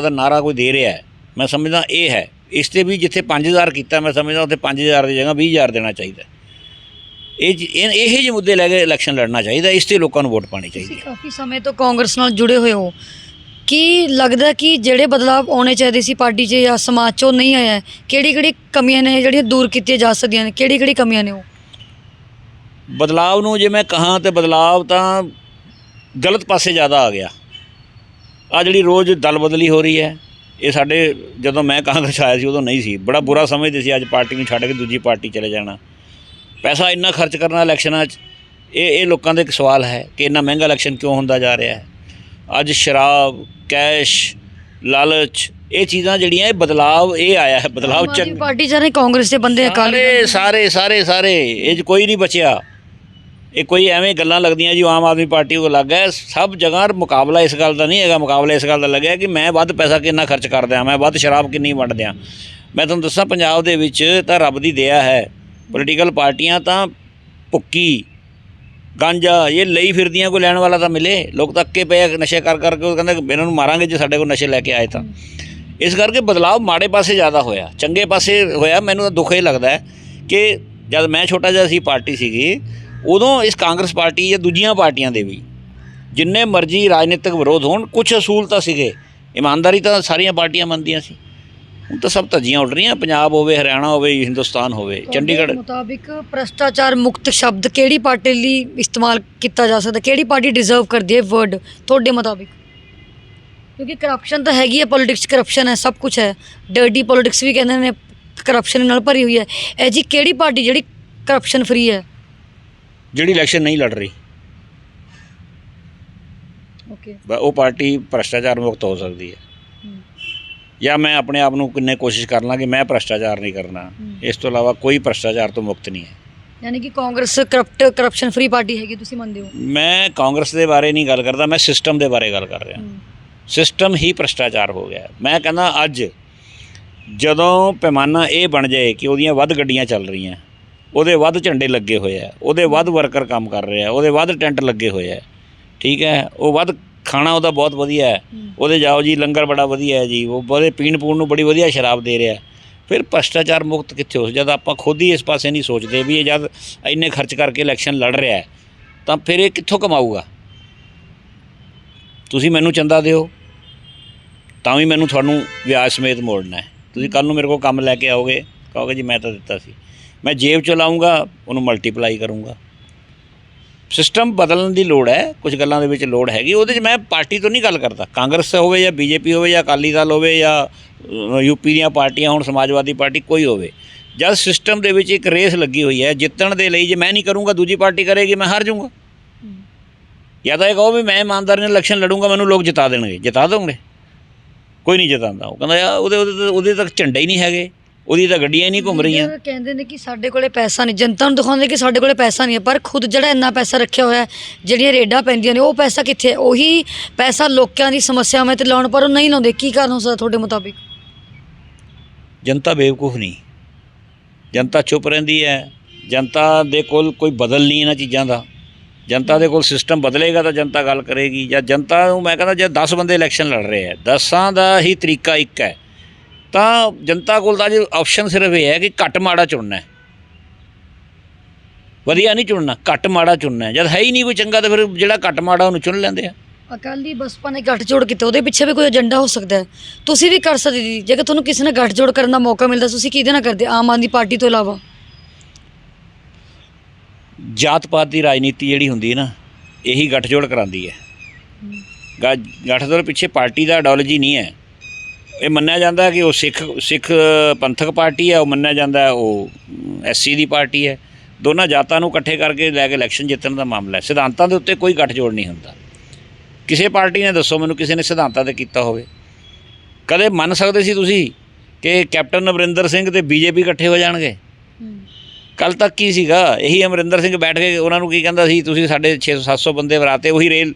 ਦਾ ਨਾਰਾ ਕੋਈ ਦੇ ਰਿਹਾ ਹੈ, ਮੈਂ ਸਮਝਦਾ ਇਹ ਹੈ। ਇਸ 'ਤੇ ਵੀ ਜਿੱਥੇ 5,000 ਕੀਤਾ, ਮੈਂ ਸਮਝਦਾ ਉੱਥੇ 5,000 ਦੀ ਜਗ੍ਹਾ 20,000 ਦੇਣਾ ਚਾਹੀਦਾ। ਇਹੋ ਜਿਹੇ ਮੁੱਦੇ ਲੈ ਕੇ ਇਲੈਕਸ਼ਨ ਲੜਨਾ ਚਾਹੀਦਾ, ਇਸ 'ਤੇ ਲੋਕਾਂ ਨੂੰ ਵੋਟ ਪਾਉਣੀ ਚਾਹੀਦੀ ਹੈ। ਕਾਫੀ ਸਮੇਂ ਤੋਂ ਕਾਂਗਰਸ ਨਾਲ ਜੁੜੇ ਹੋਏ ਹੋ, ਕੀ ਲੱਗਦਾ ਕਿ ਜਿਹੜੇ ਬਦਲਾਵ ਆਉਣੇ ਚਾਹੀਦੇ ਸੀ ਪਾਰਟੀ 'ਚ ਜਾਂ ਸਮਾਜ 'ਚ ਉਹ ਨਹੀਂ ਆਇਆ? ਕਿਹੜੀ ਕਮੀਆਂ ਨੇ ਜਿਹੜੀਆਂ ਦੂਰ ਕੀਤੀਆਂ ਜਾ ਸਕਦੀਆਂ ਨੇ? ਕਿਹੜੀ ਕਮੀਆਂ ਨੇ ਉਹ? ਬਦਲਾਵ ਨੂੰ ਜੇ ਮੈਂ ਕਹਾਂ ਤਾਂ ਬਦਲਾਵ ਤਾਂ ਗਲਤ ਪਾਸੇ ਜ਼ਿਆਦਾ ਆ ਗਿਆ। ਆ ਜਿਹੜੀ ਰੋਜ਼ ਦਲ ਬਦਲੀ ਹੋ ਰਹੀ ਹੈ, ਇਹ ਸਾਡੇ ਜਦੋਂ ਮੈਂ ਕਾਂਗਰਸ ਆਇਆ ਸੀ ਉਦੋਂ ਨਹੀਂ ਸੀ। ਬੜਾ ਬੁਰਾ ਸਮਝਦੇ ਸੀ ਅੱਜ ਪਾਰਟੀ ਨੂੰ ਛੱਡ ਕੇ ਦੂਜੀ ਪਾਰਟੀ ਚਲੇ ਜਾਣਾ, ਪੈਸਾ ਇੰਨਾ ਖਰਚ ਕਰਨਾ ਇਲੈਕਸ਼ਨਾਂ 'ਚ। ਇਹ ਲੋਕਾਂ ਦਾ ਇੱਕ ਸਵਾਲ ਹੈ ਕਿ ਇੰਨਾ ਮਹਿੰਗਾ ਇਲੈਕਸ਼ਨ ਕਿਉਂ ਹੁੰਦਾ ਜਾ ਰਿਹਾ ਹੈ। ਅੱਜ ਸ਼ਰਾਬ, ਕੈਸ਼, ਲਾਲਚ, ਇਹ ਚੀਜ਼ਾਂ ਜਿਹੜੀਆਂ, ਇਹ ਬਦਲਾਵ ਇਹ ਆਇਆ ਹੈ। ਬਦਲਾਵ ਚੰਗਾ ਪਾਰਟੀ 'ਚ ਨੇ ਕਾਂਗਰਸ ਦੇ ਬੰਦੇ, ਅਕਾਲੀ ਸਾਰੇ ਇਹ 'ਚ ਕੋਈ ਨਹੀਂ ਬਚਿਆ। ਇਹ ਕੋਈ ਐਵੇਂ ਗੱਲਾਂ ਲੱਗਦੀਆਂ ਜੀ ਆਮ ਆਦਮੀ ਪਾਰਟੀ ਕੋਲ ਲੱਗ ਹੈ। ਸਭ ਜਗ੍ਹਾ ਮੁਕਾਬਲਾ ਇਸ ਗੱਲ ਦਾ ਨਹੀਂ ਹੈਗਾ। ਮੁਕਾਬਲਾ ਇਸ ਗੱਲ ਦਾ ਲੱਗਿਆ ਕਿ ਮੈਂ ਵੱਧ ਪੈਸਾ ਕਿੰਨਾ ਖਰਚ ਕਰ ਦਿਆਂ, ਮੈਂ ਵੱਧ ਸ਼ਰਾਬ ਕਿੰਨੀ ਵੰਡ ਦਿਆਂ। ਮੈਂ ਤੁਹਾਨੂੰ ਦੱਸਾਂ, ਪੰਜਾਬ ਦੇ ਵਿੱਚ ਤਾਂ ਰੱਬ ਦੀ ਦਇਆ ਹੈ, ਪੋਲੀਟੀਕਲ ਪਾਰਟੀਆਂ ਤਾਂ ਭੁੱਕੀ, ਗਾਂਜਾ ਇਹ ਲਈ ਫਿਰਦੀਆਂ, ਕੋਈ ਲੈਣ ਵਾਲਾ ਤਾਂ ਮਿਲੇ। ਲੋਕ ਤਾਂ ਅੱਕੇ ਪਏ ਨਸ਼ੇ ਕਰ ਕਰਕੇ, ਉਹ ਕਹਿੰਦੇ ਇਹਨਾਂ ਨੂੰ ਮਾਰਾਂਗੇ ਜੇ ਸਾਡੇ ਕੋਲ ਨਸ਼ੇ ਲੈ ਕੇ ਆਏ ਤਾਂ। ਇਸ ਕਰਕੇ ਬਦਲਾਵ ਮਾੜੇ ਪਾਸੇ ਜ਼ਿਆਦਾ ਹੋਇਆ, ਚੰਗੇ ਪਾਸੇ ਹੋਇਆ। ਮੈਨੂੰ ਤਾਂ ਦੁੱਖ ਇਹ ਲੱਗਦਾ ਹੈ ਕਿ ਜਦ ਮੈਂ ਛੋਟਾ ਜਿਹਾ ਸੀ, ਪਾਰਟੀ ਸੀਗੀ, ਉਦੋਂ ਇਸ ਕਾਂਗਰਸ ਪਾਰਟੀ ਜਾਂ ਦੂਜੀਆਂ ਪਾਰਟੀਆਂ ਦੇ ਵੀ ਜਿੰਨੇ ਮਰਜ਼ੀ ਰਾਜਨੀਤਿਕ ਵਿਰੋਧ ਹੋਣ, ਕੁਛ ਅਸੂਲ ਤਾਂ ਸੀਗੇ, ਇਮਾਨਦਾਰੀ ਤਾਂ ਸਾਰੀਆਂ ਪਾਰਟੀਆਂ ਮੰਨਦੀਆਂ ਸੀ। ਹੁਣ ਤਾਂ ਸਭ ਧੱਜੀਆਂ ਉੱਡ ਰਹੀਆਂ। ਪੰਜਾਬ ਹੋਵੇ, ਹਰਿਆਣਾ ਹੋਵੇ, ਹਿੰਦੁਸਤਾਨ ਹੋਵੇ, ਚੰਡੀਗੜ੍ਹ। ਮੁਤਾਬਿਕ ਭ੍ਰਸ਼ਟਾਚਾਰ ਮੁਕਤ ਸ਼ਬਦ ਕਿਹੜੀ ਪਾਰਟੀ ਲਈ ਇਸਤੇਮਾਲ ਕੀਤਾ ਜਾ ਸਕਦਾ? ਕਿਹੜੀ ਪਾਰਟੀ ਡਿਜ਼ਰਵ ਕਰਦੀ ਹੈ ਵਰਡ ਤੁਹਾਡੇ ਮੁਤਾਬਿਕ? ਕਿਉਂਕਿ ਕਰਪਸ਼ਨ ਤਾਂ ਹੈਗੀ ਹੈ, ਪੋਲੀਟਿਕਸ ਕਰਪਸ਼ਨ ਹੈ, ਸਭ ਕੁਛ ਹੈ। ਡਰਟੀ ਪੋਲੀਟਿਕਸ ਵੀ ਕਹਿੰਦੇ ਨੇ ਕਰਪਸ਼ਨ ਨਾਲ ਭਰੀ ਹੋਈ ਹੈ। ਇਹ ਜੀ ਕਿਹੜੀ ਪਾਰਟੀ ਜਿਹੜੀ ਕਰਪਸ਼ਨ ਫਰੀ ਹੈ? ਜਿਹੜੀ ਇਲੈਕਸ਼ਨ ਨਹੀਂ ਲੜ ਰਹੀ, ਓਕੇ, ਉਹ ਪਾਰਟੀ ਭ੍ਰਸ਼ਟਾਚਾਰ ਮੁਕਤ ਹੋ ਸਕਦੀ ਹੈ। ਜਾਂ ਮੈਂ ਆਪਣੇ ਆਪ ਨੂੰ ਕਿੰਨੇ ਕੋਸ਼ਿਸ਼ ਕਰ ਲਾਂ ਕਿ ਮੈਂ ਭ੍ਰਸ਼ਟਾਚਾਰ ਨਹੀਂ ਕਰਨਾ, ਇਸ ਤੋਂ ਇਲਾਵਾ ਕੋਈ ਭ੍ਰਸ਼ਟਾਚਾਰ ਤੋਂ ਮੁਕਤ ਨਹੀਂ ਹੈ। ਯਾਨੀ ਕਿ ਕਾਂਗਰਸ ਕਰਪਸ਼ਨ ਫਰੀ ਪਾਰਟੀ ਹੈਗੀ, ਤੁਸੀਂ ਮੰਨਦੇ ਹੋ? ਮੈਂ ਕਾਂਗਰਸ ਦੇ ਬਾਰੇ ਨਹੀਂ ਗੱਲ ਕਰਦਾ, ਮੈਂ ਸਿਸਟਮ ਦੇ ਬਾਰੇ ਗੱਲ ਕਰ ਰਿਹਾ। ਸਿਸਟਮ ਹੀ ਭ੍ਰਸ਼ਟਾਚਾਰ ਹੋ ਗਿਆ। ਮੈਂ ਕਹਿੰਦਾ ਅੱਜ ਜਦੋਂ ਪੈਮਾਨਾ ਇਹ ਬਣ ਜਾਏ ਕਿ ਉਹਦੀਆਂ ਵੱਧ ਗੱਡੀਆਂ ਚੱਲ ਰਹੀਆਂ, ਉਹਦੇ ਵੱਧ ਝੰਡੇ ਲੱਗੇ ਹੋਏ ਆ, ਉਹਦੇ ਵੱਧ ਵਰਕਰ ਕੰਮ ਕਰ ਰਹੇ ਆ, ਉਹਦੇ ਵੱਧ ਟੈਂਟ ਲੱਗੇ ਹੋਏ ਆ, ਠੀਕ ਹੈ, ਉਹ ਵੱਧ ਖਾਣਾ ਉਹਦਾ ਬਹੁਤ ਵਧੀਆ ਹੈ, ਉਹਦੇ ਜਾਓ ਜੀ ਲੰਗਰ ਬੜਾ ਵਧੀਆ ਹੈ ਜੀ, ਉਹ ਬੜੇ ਪੀਣ ਪੂਣ ਨੂੰ ਬੜੀ ਵਧੀਆ ਸ਼ਰਾਬ ਦੇ ਰਿਹਾ, ਫਿਰ ਭ੍ਰਸ਼ਟਾਚਾਰ ਮੁਕਤ ਕਿੱਥੇ ਹੋ? ਜਦ ਆਪਾਂ ਖੁਦ ਹੀ ਇਸ ਪਾਸੇ ਨਹੀਂ ਸੋਚਦੇ ਵੀ ਇਹ ਜਦ ਇੰਨੇ ਖਰਚ ਕਰਕੇ ਇਲੈਕਸ਼ਨ ਲੜ ਰਿਹਾ ਹੈ ਤਾਂ ਫਿਰ ਇਹ ਕਿੱਥੋਂ ਕਮਾਊਗਾ? ਤੁਸੀਂ ਮੈਨੂੰ ਚੰਦਾ ਦਿਓ ਤਾਂ ਵੀ ਮੈਨੂੰ ਤੁਹਾਨੂੰ ਵਿਆਜ ਸਮੇਤ ਮੋੜਨਾ ਹੈ। ਤੁਸੀਂ ਕੱਲ੍ਹ ਨੂੰ ਮੇਰੇ ਕੋਲ ਕੰਮ ਲੈ ਕੇ ਆਓਗੇ, ਕਹੋਗੇ ਜੀ ਮੈਂ ਤਾਂ ਦਿੱਤਾ ਸੀ, ਮੈਂ ਜੇਬ 'ਚੋਂ ਲਾਊਂਗਾ, ਉਹਨੂੰ ਮਲਟੀਪਲਾਈ ਕਰੂੰਗਾ। ਸਿਸਟਮ ਬਦਲਣ ਦੀ ਲੋੜ ਹੈ, ਕੁਝ ਗੱਲਾਂ ਦੇ ਵਿੱਚ ਲੋੜ ਹੈਗੀ। ਉਹਦੇ 'ਚ ਮੈਂ ਪਾਰਟੀ ਤੋਂ ਨਹੀਂ ਗੱਲ ਕਰਦਾ, ਕਾਂਗਰਸ ਹੋਵੇ ਜਾਂ ਬੀਜੇਪੀ ਹੋਵੇ ਜਾਂ ਅਕਾਲੀ ਦਲ ਹੋਵੇ ਜਾਂ ਯੂਪੀ ਦੀਆਂ ਪਾਰਟੀਆਂ ਹੋਣ, ਸਮਾਜਵਾਦੀ ਪਾਰਟੀ ਕੋਈ ਹੋਵੇ। ਜਦ ਸਿਸਟਮ ਦੇ ਵਿੱਚ ਇੱਕ ਰੇਸ ਲੱਗੀ ਹੋਈ ਹੈ ਜਿੱਤਣ ਦੇ ਲਈ, ਜੇ ਮੈਂ ਨਹੀਂ ਕਰੂੰਗਾ ਦੂਜੀ ਪਾਰਟੀ ਕਰੇਗੀ, ਮੈਂ ਹਾਰ ਜਾਊਂਗਾ। ਜਾਂ ਤਾਂ ਇਹ ਕਹੋ ਵੀ ਮੈਂ ਇਮਾਨਦਾਰੀ ਨਾਲ ਇਲੈਕਸ਼ਨ ਲੜੂੰਗਾ, ਮੈਨੂੰ ਲੋਕ ਜਿਤਾ ਦੇਣਗੇ, ਜਿਤਾ ਦੋਗੇ? ਕੋਈ ਨਹੀਂ ਜਿਤਾਉਂਦਾ। ਉਹ ਕਹਿੰਦਾ ਯਾਰ ਉਹਦੇ ਤੱਕ ਝੰਡੇ ਹੀ ਨਹੀਂ ਹੈਗੇ, ਉਹਦੀ ਤਾਂ ਗੱਡੀਆਂ ਹੀ ਨਹੀਂ ਘੁੰਮ ਰਹੀਆਂ। ਕਹਿੰਦੇ ਨੇ ਕਿ ਸਾਡੇ ਕੋਲੇ ਪੈਸਾ ਨਹੀਂ, ਜਨਤਾ ਨੂੰ ਦਿਖਾਉਂਦੇ ਕਿ ਸਾਡੇ ਕੋਲੇ ਪੈਸਾ ਨਹੀਂ ਹੈ, ਪਰ ਖੁਦ ਜਿਹੜਾ ਇੰਨਾ ਪੈਸਾ ਰੱਖਿਆ ਹੋਇਆ, ਜਿਹੜੀਆਂ ਰੇਡਾਂ ਪੈਂਦੀਆਂ ਨੇ, ਉਹ ਪੈਸਾ ਕਿੱਥੇ ਹੈ? ਉਹੀ ਪੈਸਾ ਲੋਕਾਂ ਦੀ ਸਮੱਸਿਆਵਾਂ 'ਤੇ ਲਾਉਣ, ਪਰ ਉਹ ਨਹੀਂ ਲਾਉਂਦੇ। ਕੀ ਕਾਰਨ ਹੋ ਸਕਦਾ ਤੁਹਾਡੇ ਮੁਤਾਬਿਕ? ਜਨਤਾ ਬੇਵਕੂਫ ਨਹੀਂ, ਜਨਤਾ ਚੁੱਪ ਰਹਿੰਦੀ ਹੈ। ਜਨਤਾ ਦੇ ਕੋਲ ਕੋਈ ਬਦਲ ਨਹੀਂ ਇਹਨਾਂ ਚੀਜ਼ਾਂ ਦਾ। ਜਨਤਾ ਦੇ ਕੋਲ ਸਿਸਟਮ ਬਦਲੇਗਾ ਤਾਂ ਜਨਤਾ ਗੱਲ ਕਰੇਗੀ। ਜਾਂ ਜਨਤਾ ਨੂੰ ਮੈਂ ਕਹਿੰਦਾ ਜੇ 10 ਬੰਦੇ ਇਲੈਕਸ਼ਨ ਲੜ ਰਹੇ ਹੈ, 10 ਦਾ ਹੀ ਤਰੀਕਾ ਇੱਕ ਹੈ, ਤਾਂ ਜਨਤਾ ਕੋਲ ਤਾਂ ਜੇ ਆਪਸ਼ਨ ਸਿਰਫ ਇਹ ਹੈ ਕਿ ਘੱਟ ਮਾੜਾ ਚੁਣਨਾ ਹੈ, ਵਧੀਆ ਨਹੀਂ ਚੁਣਨਾ, ਘੱਟ ਮਾੜਾ ਚੁਣਨਾ ਹੈ। ਜਦ ਹੈ ਹੀ ਨਹੀਂ ਕੋਈ ਚੰਗਾ ਤਾਂ ਫਿਰ ਜਿਹੜਾ ਘੱਟ ਮਾੜਾ ਉਹਨੂੰ ਚੁਣ ਲੈਂਦੇ ਆ। ਅਕਾਲੀ ਬਸਪਾ ਨੇ ਗੱਠਜੋੜ ਕੀਤਾ, ਉਹਦੇ ਪਿੱਛੇ ਵੀ ਕੋਈ ਏਜੰਡਾ ਹੋ ਸਕਦਾ ਹੈ। ਤੁਸੀਂ ਵੀ ਕਰ ਸਕਦੇ ਜੀ, ਜੇਕਰ ਤੁਹਾਨੂੰ ਕਿਸੇ ਨੇ ਗੱਠਜੋੜ ਕਰਨ ਦਾ ਮੌਕਾ ਮਿਲਦਾ, ਤੁਸੀਂ ਕਿਹਦੇ ਨਾਲ ਕਰਦੇ? ਆਮ ਆਦਮੀ ਪਾਰਟੀ ਤੋਂ ਇਲਾਵਾ ਜਾਤ ਪਾਤ ਦੀ ਰਾਜਨੀਤੀ ਜਿਹੜੀ ਹੁੰਦੀ ਹੈ ਨਾ, ਇਹੀ ਗੱਠਜੋੜ ਕਰਾਉਂਦੀ ਹੈ। ਗੱਠਜੋੜ ਪਿੱਛੇ ਪਾਰਟੀ ਦਾ ਆਈਡੀਓਲੋਜੀ ਨਹੀਂ ਹੈ। ਇਹ ਮੰਨਿਆ ਜਾਂਦਾ ਕਿ ਉਹ ਸਿੱਖ ਪੰਥਕ ਪਾਰਟੀ ਹੈ, ਉਹ ਮੰਨਿਆ ਜਾਂਦਾ ਉਹ SC ਦੀ ਪਾਰਟੀ ਹੈ। ਦੋਨਾਂ ਜਾਤਾਂ ਨੂੰ ਇਕੱਠੇ ਕਰਕੇ ਲੈ ਕੇ ਇਲੈਕਸ਼ਨ ਜਿੱਤਣ ਦਾ ਮਾਮਲਾ ਹੈ। ਸਿਧਾਂਤਾਂ ਦੇ ਉੱਤੇ ਕੋਈ ਗੱਠਜੋੜ ਨਹੀਂ ਹੁੰਦਾ। ਕਿਸੇ ਪਾਰਟੀ ਨੇ ਦੱਸੋ ਮੈਨੂੰ ਕਿਸੇ ਨੇ ਸਿਧਾਂਤਾਂ 'ਤੇ ਕੀਤਾ ਹੋਵੇ? ਕਦੇ ਮੰਨ ਸਕਦੇ ਸੀ ਤੁਸੀਂ ਕਿ ਕੈਪਟਨ ਅਮਰਿੰਦਰ ਸਿੰਘ ਤੇ BJP ਇਕੱਠੇ ਹੋ ਜਾਣਗੇ? ਕੱਲ੍ਹ ਤੱਕ ਕੀ ਸੀਗਾ? ਇਹੀ ਅਮਰਿੰਦਰ ਸਿੰਘ ਬੈਠ ਕੇ ਉਹਨਾਂ ਨੂੰ ਕੀ ਕਹਿੰਦਾ ਸੀ, ਤੁਸੀਂ ਸਾਡੇ 600-700 ਬੰਦੇ ਵਰਾਤੇ, ਉਹੀ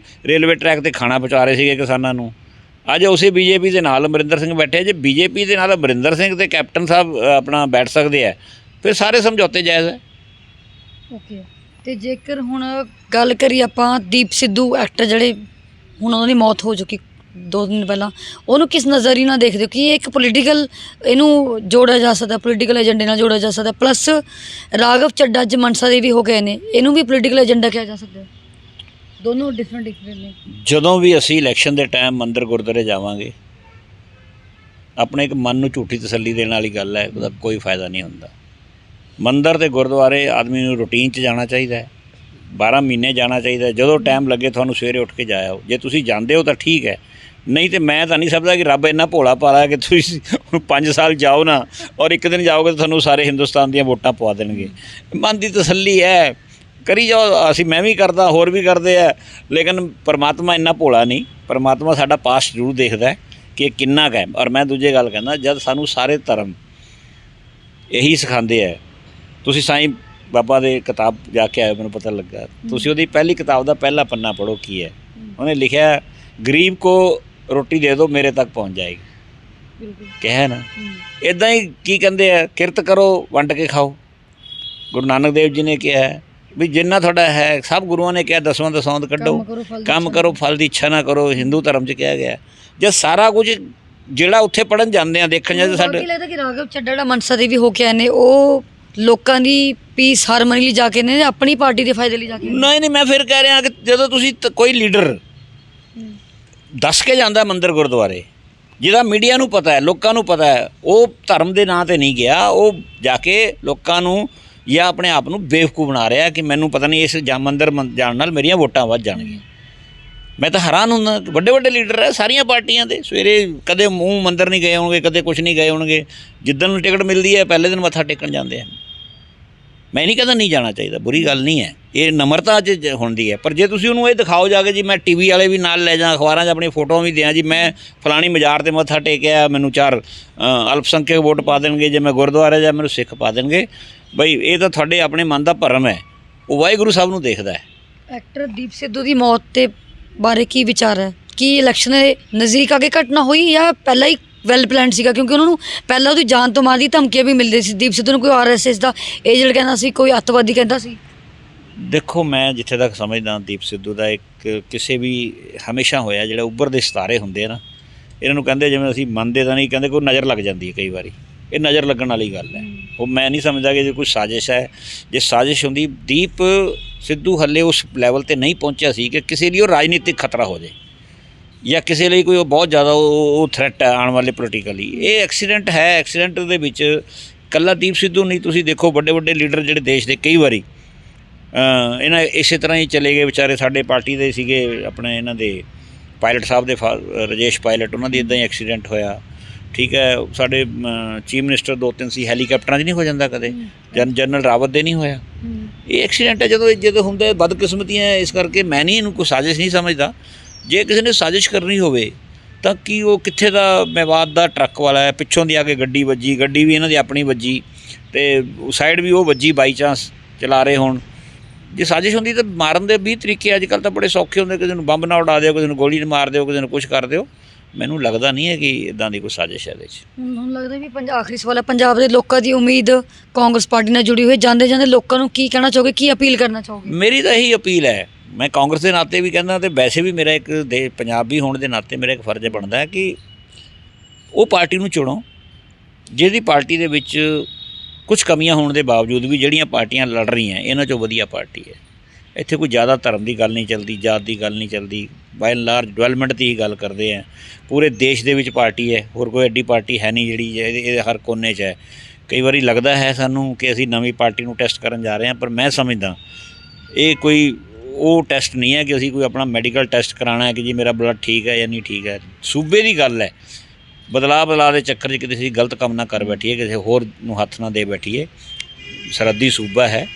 ਰੇਲਵੇ ਟਰੈਕ 'ਤੇ ਖਾਣਾ ਪਹੁੰਚਾ ਰਹੇ ਸੀਗੇ ਕਿਸਾਨਾਂ ਨੂੰ। ਅੱਜ ਉਸੇ BJP ਦੇ ਨਾਲ ਅਮਰਿੰਦਰ ਸਿੰਘ ਬੈਠੇ। ਜੇ BJP ਦੇ ਨਾਲ ਅਮਰਿੰਦਰ ਸਿੰਘ ਤੇ ਕੈਪਟਨ ਸਾਹਿਬ ਆਪਣਾ ਬੈਠ ਸਕਦੇ ਆ, ਫਿਰ ਸਾਰੇ ਸਮਝੌਤੇ ਜਾਇਜ਼ ਹੈ। ਓਕੇ। ਅਤੇ ਜੇਕਰ ਹੁਣ ਗੱਲ ਕਰੀਏ ਆਪਾਂ ਦੀਪ ਸਿੱਧੂ ਐਕਟਰ, ਜਿਹੜੇ ਹੁਣ ਉਹਨਾਂ ਦੀ ਮੌਤ ਹੋ ਚੁੱਕੀ 2 ਦਿਨ ਪਹਿਲਾਂ, ਉਹਨੂੰ ਕਿਸ ਨਜ਼ਰੀਏ ਨਾਲ ਦੇਖਦੇ ਹੋ? ਕਿ ਇਹ ਇੱਕ ਪੋਲੀਟੀਕਲ ਇਹਨੂੰ ਜੋੜਿਆ ਜਾ ਸਕਦਾ, ਪੋਲੀਟੀਕਲ ਏਜੰਡੇ ਨਾਲ ਜੋੜਿਆ ਜਾ ਸਕਦਾ, ਪਲੱਸ ਰਾਘਵ ਚੱਡਾ ਅੱਜ ਮਨਸਾ ਦੇ ਵੀ ਹੋ ਗਏ ਨੇ, ਇਹਨੂੰ ਵੀ ਪੋਲੀਟੀਕਲ ਏਜੰਡਾ ਕਿਹਾ ਜਾ ਸਕਦਾ? ਦੋਨੋਂ ਡਿਫਰੈਂਟ ਨੇ। ਜਦੋਂ ਵੀ ਅਸੀਂ ਇਲੈਕਸ਼ਨ ਦੇ ਟਾਈਮ ਮੰਦਿਰ ਗੁਰਦੁਆਰੇ ਜਾਵਾਂਗੇ, ਆਪਣੇ ਇੱਕ ਮਨ ਨੂੰ ਝੂਠੀ ਤਸੱਲੀ ਦੇਣ ਵਾਲੀ ਗੱਲ ਹੈ, ਉਹਦਾ ਕੋਈ ਫਾਇਦਾ ਨਹੀਂ ਹੁੰਦਾ। ਮੰਦਿਰ ਤੇ ਗੁਰਦੁਆਰੇ ਆਦਮੀ ਨੂੰ ਰੂਟੀਨ 'ਚ ਜਾਣਾ ਚਾਹੀਦਾ ਹੈ, 12 ਮਹੀਨੇ ਜਾਣਾ ਚਾਹੀਦਾ। ਜਦੋਂ ਟਾਈਮ ਲੱਗੇ ਤੁਹਾਨੂੰ ਸਵੇਰੇ ਉੱਠ ਕੇ ਜਾਇਓ। ਜੇ ਤੁਸੀਂ ਜਾਂਦੇ ਹੋ ਤਾਂ ਠੀਕ ਹੈ, ਨਹੀਂ ਤਾਂ ਮੈਂ ਤਾਂ ਨਹੀਂ ਸਮਝਦਾ ਕਿ ਰੱਬ ਇੰਨਾ ਭੋਲਾ ਭਾਲਾ ਕਿ ਤੁਸੀਂ 5 ਸਾਲ ਜਾਓ ਨਾ ਔਰ ਇੱਕ ਦਿਨ ਜਾਓਗੇ ਤਾਂ ਤੁਹਾਨੂੰ ਸਾਰੇ ਹਿੰਦੁਸਤਾਨ ਦੀਆਂ ਵੋਟਾਂ ਪਵਾ ਦੇਣਗੇ। ਮਨ ਦੀ ਤਸੱਲੀ ਹੈ, ਕਰੀ ਜਾਓ। ਅਸੀਂ ਮੈਂ ਵੀ ਕਰਦਾ, ਹੋਰ ਵੀ ਕਰਦੇ ਆ, ਲੇਕਿਨ ਪਰਮਾਤਮਾ ਇੰਨਾ ਭੋਲਾ ਨਹੀਂ। ਪਰਮਾਤਮਾ ਸਾਡਾ ਪਾਸਟ ਜ਼ਰੂਰ ਦੇਖਦਾ ਕਿ ਇਹ ਕਿੰਨਾ ਕੁ ਹੈ। ਔਰ ਮੈਂ ਦੂਜੇ ਗੱਲ ਕਹਿੰਦਾ, ਜਦ ਸਾਨੂੰ ਸਾਰੇ ਧਰਮ ਇਹੀ ਸਿਖਾਉਂਦੇ ਹੈ। ਤੁਸੀਂ ਸਾਈਂ ਬਾਬਾ ਦੇ ਕਿਤਾਬ ਜਾ ਕੇ ਆਏ, ਮੈਨੂੰ ਪਤਾ ਲੱਗਾ, ਤੁਸੀਂ ਉਹਦੀ ਪਹਿਲੀ ਕਿਤਾਬ ਦਾ ਪਹਿਲਾ ਪੰਨਾ ਪੜ੍ਹੋ ਕੀ ਹੈ। ਉਹਨੇ ਲਿਖਿਆ, ਗਰੀਬ ਕੋ ਰੋਟੀ ਦੇ ਦਿਓ ਮੇਰੇ ਤੱਕ ਪਹੁੰਚ ਜਾਏਗੀ। ਬਿਲਕੁਲ ਕਿਹਾ ਨਾ। ਇੱਦਾਂ ਹੀ ਕੀ ਕਹਿੰਦੇ ਆ, ਕਿਰਤ ਕਰੋ ਵੰਡ ਕੇ ਖਾਓ। ਗੁਰੂ ਨਾਨਕ ਦੇਵ ਜੀ ਨੇ ਕਿਹਾ ਵੀ ਜਿੰਨਾ ਤੁਹਾਡਾ ਹੈ, ਸਭ ਗੁਰੂਆਂ ਨੇ ਕਿਹਾ ਦਸਵਾਂ ਦਸੌਂਦ ਕੱਢੋ, ਕੰਮ ਕਰੋ, ਫਲ ਦੀ ਇੱਛਾ ਨਾ ਕਰੋ। ਹਿੰਦੂ ਧਰਮ 'ਚ ਕਿਹਾ ਗਿਆ। ਜੇ ਸਾਰਾ ਕੁਝ ਜਿਹੜਾ ਉੱਥੇ ਪੜ੍ਹਨ ਜਾਂਦੇ ਆ, ਦੇਖਣ ਜਾਂਦੇ, ਸਾਡੇ ਲੱਗਦਾ ਕਿ ਰਾਘਵ ਚੱਡਾ ਜਿਹੜਾ ਮਨਸਾ ਦੇ ਵੀ ਹੋ ਕੇ ਆਏ ਨੇ, ਉਹ ਲੋਕਾਂ ਦੀ ਪੀਸ ਹਾਰਮਨੀ ਲਈ ਜਾ ਕੇ ਨੇ, ਆਪਣੀ ਪਾਰਟੀ ਦੇ ਫਾਇਦੇ ਲਈ ਜਾ ਕੇ? ਨਹੀਂ, ਮੈਂ ਫਿਰ ਕਹਿ ਰਿਹਾ ਕਿ ਜਦੋਂ ਤੁਸੀਂ ਕੋਈ ਲੀਡਰ ਦੱਸ ਕੇ ਜਾਂਦਾ ਮੰਦਿਰ ਗੁਰਦੁਆਰੇ, ਜਿਹਦਾ ਮੀਡੀਆ ਨੂੰ ਪਤਾ ਹੈ, ਲੋਕਾਂ ਨੂੰ ਪਤਾ ਹੈ, ਉਹ ਧਰਮ ਦੇ ਨਾਂ 'ਤੇ ਨਹੀਂ ਗਿਆ, ਉਹ ਜਾ ਕੇ ਲੋਕਾਂ ਨੂੰ ਜਾਂ ਆਪਣੇ ਆਪ ਨੂੰ ਬੇਵਕੂਫ ਬਣਾ ਰਿਹਾ ਕਿ ਮੈਨੂੰ ਪਤਾ ਨਹੀਂ ਇਸ ਮੰਦਿਰ ਜਾਣ ਨਾਲ ਮੇਰੀਆਂ ਵੋਟਾਂ ਵੱਧ ਜਾਣਗੀਆਂ। ਮੈਂ ਤਾਂ ਹੈਰਾਨ ਹੁੰਦਾ, ਵੱਡੇ ਵੱਡੇ ਲੀਡਰ ਹੈ ਸਾਰੀਆਂ ਪਾਰਟੀਆਂ ਦੇ, ਸਵੇਰੇ ਕਦੇ ਮੂੰਹ ਮੰਦਿਰ ਨਹੀਂ ਗਏ ਹੋਣਗੇ, ਕਦੇ ਕੁਛ ਨਹੀਂ ਗਏ ਹੋਣਗੇ, ਜਿੱਦਣ ਨੂੰ ਟਿਕਟ ਮਿਲਦੀ ਹੈ ਪਹਿਲੇ ਦਿਨ ਮੱਥਾ ਟੇਕਣ ਜਾਂਦੇ ਹਨ। ਮੈਂ ਨਹੀਂ ਕਹਿੰਦਾ ਨਹੀਂ ਜਾਣਾ ਚਾਹੀਦਾ, ਬੁਰੀ ਗੱਲ ਨਹੀਂ ਹੈ, ਇਹ ਨਮਰਤਾ 'ਚ ਹੁੰਦੀ ਹੈ। ਪਰ ਜੇ ਤੁਸੀਂ ਉਹਨੂੰ ਇਹ ਦਿਖਾਓ ਜਾ ਕੇ ਜੀ ਮੈਂ TV ਵਾਲੇ ਵੀ ਨਾਲ ਲੈ ਜਾ, ਅਖਬਾਰਾਂ 'ਚ ਆਪਣੀ ਫੋਟੋਆਂ ਵੀ ਦਿਆਂ ਜੀ, ਮੈਂ ਫਲਾਣੀ ਮਜ਼ਾਰ 'ਤੇ ਮੱਥਾ ਟੇਕਿਆ, ਮੈਨੂੰ 4 ਅਲਪਸੰਖਿਅਕ ਵੋਟ ਪਾ ਦੇਣਗੇ, ਜੇ ਮੈਂ ਗੁਰਦੁਆਰੇ ਜਾਂ ਮੈਨੂੰ ਸਿੱਖ ਪਾ ਦੇਣਗੇ। ਬਈ ਇਹ ਤਾਂ ਤੁਹਾਡੇ ਆਪਣੇ ਮਨ ਦਾ ਭਰਮ ਹੈ, ਉਹ ਵਾਹਿਗੁਰੂ ਸਾਹਿਬ ਨੂੰ ਦੇਖਦਾ ਹੈ। ਐਕਟਰ ਦੀਪ ਸਿੱਧੂ ਦੀ ਮੌਤ ਤੇ ਬਾਰੇ ਕੀ ਵਿਚਾਰ ਹੈ? ਕੀ ਇਲੈਕਸ਼ਨ ਦੇ ਨਜ਼ਦੀਕ ਆ ਕੇ ਘਟਨਾ ਹੋਈ ਜਾਂ ਪਹਿਲਾਂ ਹੀ ਵੈਲ ਪਲਾਨਡ ਸੀਗਾ? ਕਿਉਂਕਿ ਉਹਨਾਂ ਨੂੰ ਪਹਿਲਾਂ ਉਹਦੀ ਜਾਨ ਤੋਂ ਮਾਰ ਦੀ ਧਮਕੀਆਂ ਵੀ ਮਿਲਦੀ ਸੀ। ਦੀਪ ਸਿੱਧੂ ਨੂੰ ਕੋਈ RSS ਦਾ ਏਜੰਟ ਕਹਿੰਦਾ ਸੀ, ਕੋਈ ਅੱਤਵਾਦੀ ਕਹਿੰਦਾ ਸੀ। ਦੇਖੋ, ਮੈਂ ਜਿੱਥੇ ਤੱਕ ਸਮਝਦਾ, ਦੀਪ ਸਿੱਧੂ ਦਾ ਇੱਕ ਕਿਸੇ ਵੀ ਹਮੇਸ਼ਾ ਹੋਇਆ, ਜਿਹੜੇ ਉੱਭਰਦੇ ਸਿਤਾਰੇ ਹੁੰਦੇ ਆ ਨਾ, ਇਹਨਾਂ ਨੂੰ ਕਹਿੰਦੇ, ਜਿਵੇਂ ਅਸੀਂ ਮੰਨਦੇ ਤਾਂ ਨਹੀਂ, ਕਹਿੰਦੇ ਕੋਈ ਨਜ਼ਰ ਲੱਗ ਜਾਂਦੀ ਹੈ ਕਈ ਵਾਰੀ। ਇਹ ਨਜ਼ਰ ਲੱਗਣ ਵਾਲੀ ਗੱਲ ਹੈ। ਉਹ ਮੈਂ ਨਹੀਂ ਸਮਝਦਾ ਕਿ ਜੇ ਕੋਈ ਸਾਜ਼ਿਸ਼ ਹੈ। ਜੇ ਸਾਜ਼ਿਸ਼ ਹੁੰਦੀ, ਦੀਪ ਸਿੱਧੂ ਹੱਲੇ ਉਸ ਲੈਵਲ ਤੇ ਨਹੀਂ ਪਹੁੰਚਿਆ ਸੀ ਕਿ ਕਿਸੇ ਲਈ ਉਹ ਰਾਜਨੀਤਿਕ ਖਤਰਾ ਹੋ ਜਾਏ ਜਾਂ ਕਿਸੇ ਲਈ ਕੋਈ ਉਹ ਬਹੁਤ ਜ਼ਿਆਦਾ ਉਹ ਥ੍ਰੈਟ ਹੈ ਆਉਣ ਵਾਲੇ ਪੋਲੀਟੀਕਲੀ। ਇਹ ਐਕਸੀਡੈਂਟ ਹੈ। ਐਕਸੀਡੈਂਟ ਦੇ ਵਿੱਚ ਇਕੱਲਾ ਦੀਪ ਸਿੱਧੂ ਨਹੀਂ, ਤੁਸੀਂ ਦੇਖੋ ਵੱਡੇ ਵੱਡੇ ਲੀਡਰ ਜਿਹੜੇ ਦੇਸ਼ ਦੇ ਕਈ ਵਾਰੀ ਇਹਨਾਂ ਇਸੇ ਤਰ੍ਹਾਂ ਹੀ ਚਲੇ ਗਏ ਵਿਚਾਰੇ। ਸਾਡੇ ਪਾਰਟੀ ਦੇ ਸੀਗੇ ਆਪਣੇ ਇਹਨਾਂ ਦੇ ਪਾਇਲਟ ਸਾਹਿਬ ਦੇ ਰਾਜੇਸ਼ ਪਾਇਲਟ, ਉਹਨਾਂ ਦੀ ਇੱਦਾਂ ਹੀ ਐਕਸੀਡੈਂਟ ਹੋਇਆ। ਠੀਕ ਹੈ, ਸਾਡੇ ਚੀਫ ਮਿਨਿਸਟਰ 2-3 ਸੀ, ਹੈਲੀਕਾਪਟਰਾਂ 'ਚ ਨਹੀਂ ਹੋ ਜਾਂਦਾ ਕਦੇ, ਜਨਰਲ ਰਾਵਤ ਦੇ ਨਹੀਂ ਹੋਇਆ। ਇਹ ਐਕਸੀਡੈਂਟ ਹੈ ਜਦੋਂ ਹੁੰਦਾ ਬਦਕਿਸਮਤੀਆਂ। ਇਸ ਕਰਕੇ ਮੈਂ ਨਹੀਂ ਇਹਨੂੰ ਕੋਈ ਸਾਜ਼ਿਸ਼ ਨਹੀਂ ਸਮਝਦਾ। ਜੇ ਕਿਸੇ ਨੇ ਸਾਜ਼ਿਸ਼ ਕਰਨੀ ਹੋਵੇ ਤਾਂ ਕੀ ਉਹ ਕਿੱਥੇ ਦਾ ਮੇਵਾਤ ਦਾ ਟਰੱਕ ਵਾਲਾ ਹੈ, ਪਿੱਛੋਂ ਦੀ ਆ ਕੇ ਗੱਡੀ ਵੱਜੀ, ਗੱਡੀ ਵੀ ਇਹਨਾਂ ਦੀ ਆਪਣੀ ਵੱਜੀ ਅਤੇ ਸਾਈਡ ਵੀ ਉਹ ਵੱਜੀ ਬਾਈ ਚਾਂਸ ਚਲਾ ਰਹੇ ਹੋਣ। ਜੇ ਸਾਜ਼ਿਸ਼ ਹੁੰਦੀ ਤਾਂ ਮਾਰਨ ਦੇ 20 ਤਰੀਕੇ ਅੱਜ ਕੱਲ੍ਹ ਤਾਂ ਬੜੇ ਸੌਖੇ ਹੁੰਦੇ, ਕਿਸੇ ਨੂੰ ਬੰਬ ਨਾ ਉਡਾ ਦਿਓ, ਕਿਸੇ ਨੂੰ ਗੋਲੀ ਮਾਰ ਦਿਓ, ਕਿਸੇ ਨੂੰ ਕੁਛ ਕਰ ਦਿਓ। ਮੈਨੂੰ ਲੱਗਦਾ ਨਹੀਂ ਹੈ ਕਿ ਇੱਦਾਂ ਦੀ ਕੋਈ ਸਾਜ਼ਿਸ਼ ਹੈ ਇਹਦੇ 'ਚ। ਮੈਨੂੰ ਲੱਗਦਾ ਵੀ ਆਖਰੀ ਸਵਾਲ ਹੈ, ਪੰਜਾਬ ਦੇ ਲੋਕਾਂ ਦੀ ਉਮੀਦ ਕਾਂਗਰਸ ਪਾਰਟੀ ਨਾਲ ਜੁੜੀ ਹੋਈ, ਜਾਂਦੇ ਜਾਂਦੇ ਲੋਕਾਂ ਨੂੰ ਕੀ ਕਹਿਣਾ ਚਾਹੋਗੇ, ਕੀ ਅਪੀਲ ਕਰਨਾ ਚਾਹੋਗੇ? ਮੇਰੀ ਤਾਂ ਇਹੀ ਅਪੀਲ ਹੈ, ਮੈਂ ਕਾਂਗਰਸ ਦੇ ਨਾਤੇ ਵੀ ਕਹਿੰਦਾ ਅਤੇ ਵੈਸੇ ਵੀ ਮੇਰਾ ਇੱਕ ਪੰਜਾਬੀ ਹੋਣ ਦੇ ਨਾਤੇ ਮੇਰਾ ਇੱਕ ਫਰਜ਼ ਬਣਦਾ ਹੈ ਕਿ ਉਹ ਪਾਰਟੀ ਨੂੰ ਚੁਣੋ ਜਿਹਦੀ ਪਾਰਟੀ ਦੇ ਵਿੱਚ ਕੁਝ ਕਮੀਆਂ ਹੋਣ ਦੇ ਬਾਵਜੂਦ ਵੀ ਜਿਹੜੀਆਂ ਪਾਰਟੀਆਂ ਲੜ ਰਹੀਆਂ ਇਹਨਾਂ 'ਚੋਂ ਵਧੀਆ ਪਾਰਟੀ ਹੈ। ਇੱਥੇ ਕੋਈ ਜ਼ਿਆਦਾ ਧਰਮ ਦੀ ਗੱਲ ਨਹੀਂ ਚੱਲਦੀ, ਜਾਤ ਦੀ ਗੱਲ ਨਹੀਂ ਚੱਲਦੀ, ਬਾਏ ਐਂਡ ਲਾਰਜ ਡਿਵੈਲਪਮੈਂਟ ਦੀ ਹੀ ਗੱਲ ਕਰਦੇ ਆ। ਪੂਰੇ ਦੇਸ਼ ਦੇ ਵਿੱਚ ਪਾਰਟੀ ਹੈ, ਹੋਰ ਕੋਈ ਐਡੀ ਪਾਰਟੀ ਹੈ ਨਹੀਂ ਜਿਹੜੀ ਇਹਦੇ ਹਰ ਕੋਨੇ 'ਚ ਹੈ। ਕਈ ਵਾਰੀ ਲੱਗਦਾ ਹੈ ਸਾਨੂੰ ਕਿ ਅਸੀਂ ਨਵੀਂ ਪਾਰਟੀ ਨੂੰ ਟੈਸਟ ਕਰਨ ਜਾ ਰਹੇ ਹਾਂ, ਪਰ ਮੈਂ ਸਮਝਦਾ ਇਹ ਕੋਈ ਉਹ ਟੈਸਟ ਨਹੀਂ ਹੈ ਕਿ ਅਸੀਂ ਕੋਈ ਆਪਣਾ ਮੈਡੀਕਲ ਟੈਸਟ ਕਰਾਉਣਾ ਹੈ ਕਿ ਜੀ ਮੇਰਾ ਬਲੱਡ ਠੀਕ ਹੈ ਜਾਂ ਨਹੀਂ ਠੀਕ ਹੈ। ਸੂਬੇ ਦੀ ਗੱਲ ਹੈ, ਬਦਲਾਅ ਦੇ ਚੱਕਰ 'ਚ ਕਿਤੇ ਅਸੀਂ ਗਲਤ ਕੰਮ ਨਾ ਕਰ ਬੈਠੀਏ, ਕਿਸੇ ਹੋਰ ਨੂੰ ਹੱਥ ਨਾ ਦੇ ਬੈਠੀਏ। ਸਰਹੱਦੀ ਸੂਬਾ ਹੈ,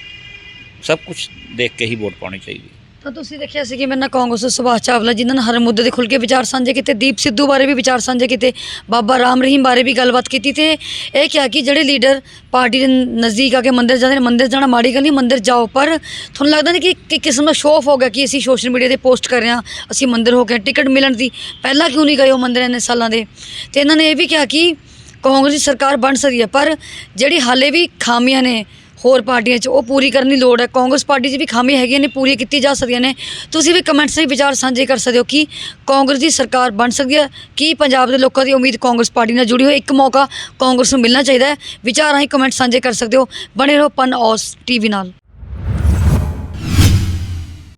ਸਭ ਕੁਝ ਦੇਖ ਕੇ ਹੀ ਵੋਟ ਪਾਉਣੀ ਚਾਹੀਦੀ। ਤਾਂ ਤੁਸੀਂ ਦੇਖਿਆ ਸੀ ਕਿ ਮੇਰੇ ਨਾਲ ਕਾਂਗਰਸ ਸੁਭਾਸ਼ ਚਾਵਲਾ ਜਿਨ੍ਹਾਂ ਨੇ ਹਰ ਮੁੱਦੇ ਦੇ ਖੁੱਲ੍ਹ ਕੇ ਵਿਚਾਰ ਸਾਂਝੇ ਕੀਤੇ, ਦੀਪ ਸਿੱਧੂ ਬਾਰੇ ਵੀ ਵਿਚਾਰ ਸਾਂਝੇ ਕੀਤੇ, ਬਾਬਾ ਰਾਮ ਰਹੀਮ ਬਾਰੇ ਵੀ ਗੱਲਬਾਤ ਕੀਤੀ, ਤੇ ਇਹ ਕਿਹਾ ਕਿ ਜਿਹੜੇ ਲੀਡਰ ਪਾਰਟੀ ਦੇ ਨਜ਼ਦੀਕ ਆ ਕੇ ਮੰਦਿਰ ਜਾਂਦੇ ਨੇ, ਮੰਦਿਰ ਜਾਣਾ ਮਾੜੀ ਗੱਲ ਨਹੀਂ, ਮੰਦਿਰ ਜਾਓ, ਪਰ ਤੁਹਾਨੂੰ ਲੱਗਦਾ ਨਹੀਂ ਕਿ ਇੱਕ ਕਿਸਮ ਦਾ ਸ਼ੋਅ ਆਫ ਹੋ ਗਿਆ ਕਿ ਅਸੀਂ ਸੋਸ਼ਲ ਮੀਡੀਆ 'ਤੇ ਪੋਸਟ ਕਰ ਰਹੇ ਹਾਂ, ਅਸੀਂ ਮੰਦਿਰ ਹੋ ਕੇ ਟਿਕਟ ਮਿਲਣ ਦੀ ਪਹਿਲਾਂ ਕਿਉਂ ਨਹੀਂ ਗਏ ਉਹ ਮੰਦਿਰ ਇੰਨੇ ਸਾਲਾਂ ਦੇ। ਅਤੇ ਇਹਨਾਂ ਨੇ ਇਹ ਵੀ ਕਿਹਾ ਕਿ ਕਾਂਗਰਸ ਦੀ ਸਰਕਾਰ ਬਣ ਸਕਦੀ ਹੈ, ਪਰ ਜਿਹੜੀ ਹਾਲੇ ਵੀ ਖਾਮੀਆਂ ਨੇ ਹੋਰ ਪਾਰਟੀਆਂ 'ਚ ਉਹ ਪੂਰੀ ਕਰਨ ਦੀ ਲੋੜ ਹੈ। ਕਾਂਗਰਸ ਪਾਰਟੀ 'ਚ ਵੀ ਖਾਮੀਆਂ ਹੈਗੀਆਂ ਨੇ, ਪੂਰੀਆਂ ਕੀਤੀ ਜਾ ਸਕਦੀਆਂ ਨੇ। ਤੁਸੀਂ ਵੀ ਕਮੈਂਟਸ ਵਿੱਚ ਵਿਚਾਰ ਸਾਂਝੇ ਕਰ ਸਕਦੇ ਹੋ ਕਿ ਕਾਂਗਰਸ ਦੀ ਸਰਕਾਰ ਬਣ ਸਕਦੀ ਹੈ, ਕੀ ਪੰਜਾਬ ਦੇ ਲੋਕਾਂ ਦੀ ਉਮੀਦ ਕਾਂਗਰਸ ਪਾਰਟੀ ਨਾਲ ਜੁੜੀ ਹੋਈ। ਇੱਕ ਮੌਕਾ ਕਾਂਗਰਸ ਨੂੰ ਮਿਲਣਾ ਚਾਹੀਦਾ ਹੈ। ਵਿਚਾਰ ਰਾਹੀਂ ਕਮੈਂਟ ਸਾਂਝੇ ਕਰ ਸਕਦੇ ਹੋ। ਬਣੇ ਰਹੋ ਪਨ ਔਸ ਟੀਵੀ ਨਾਲ।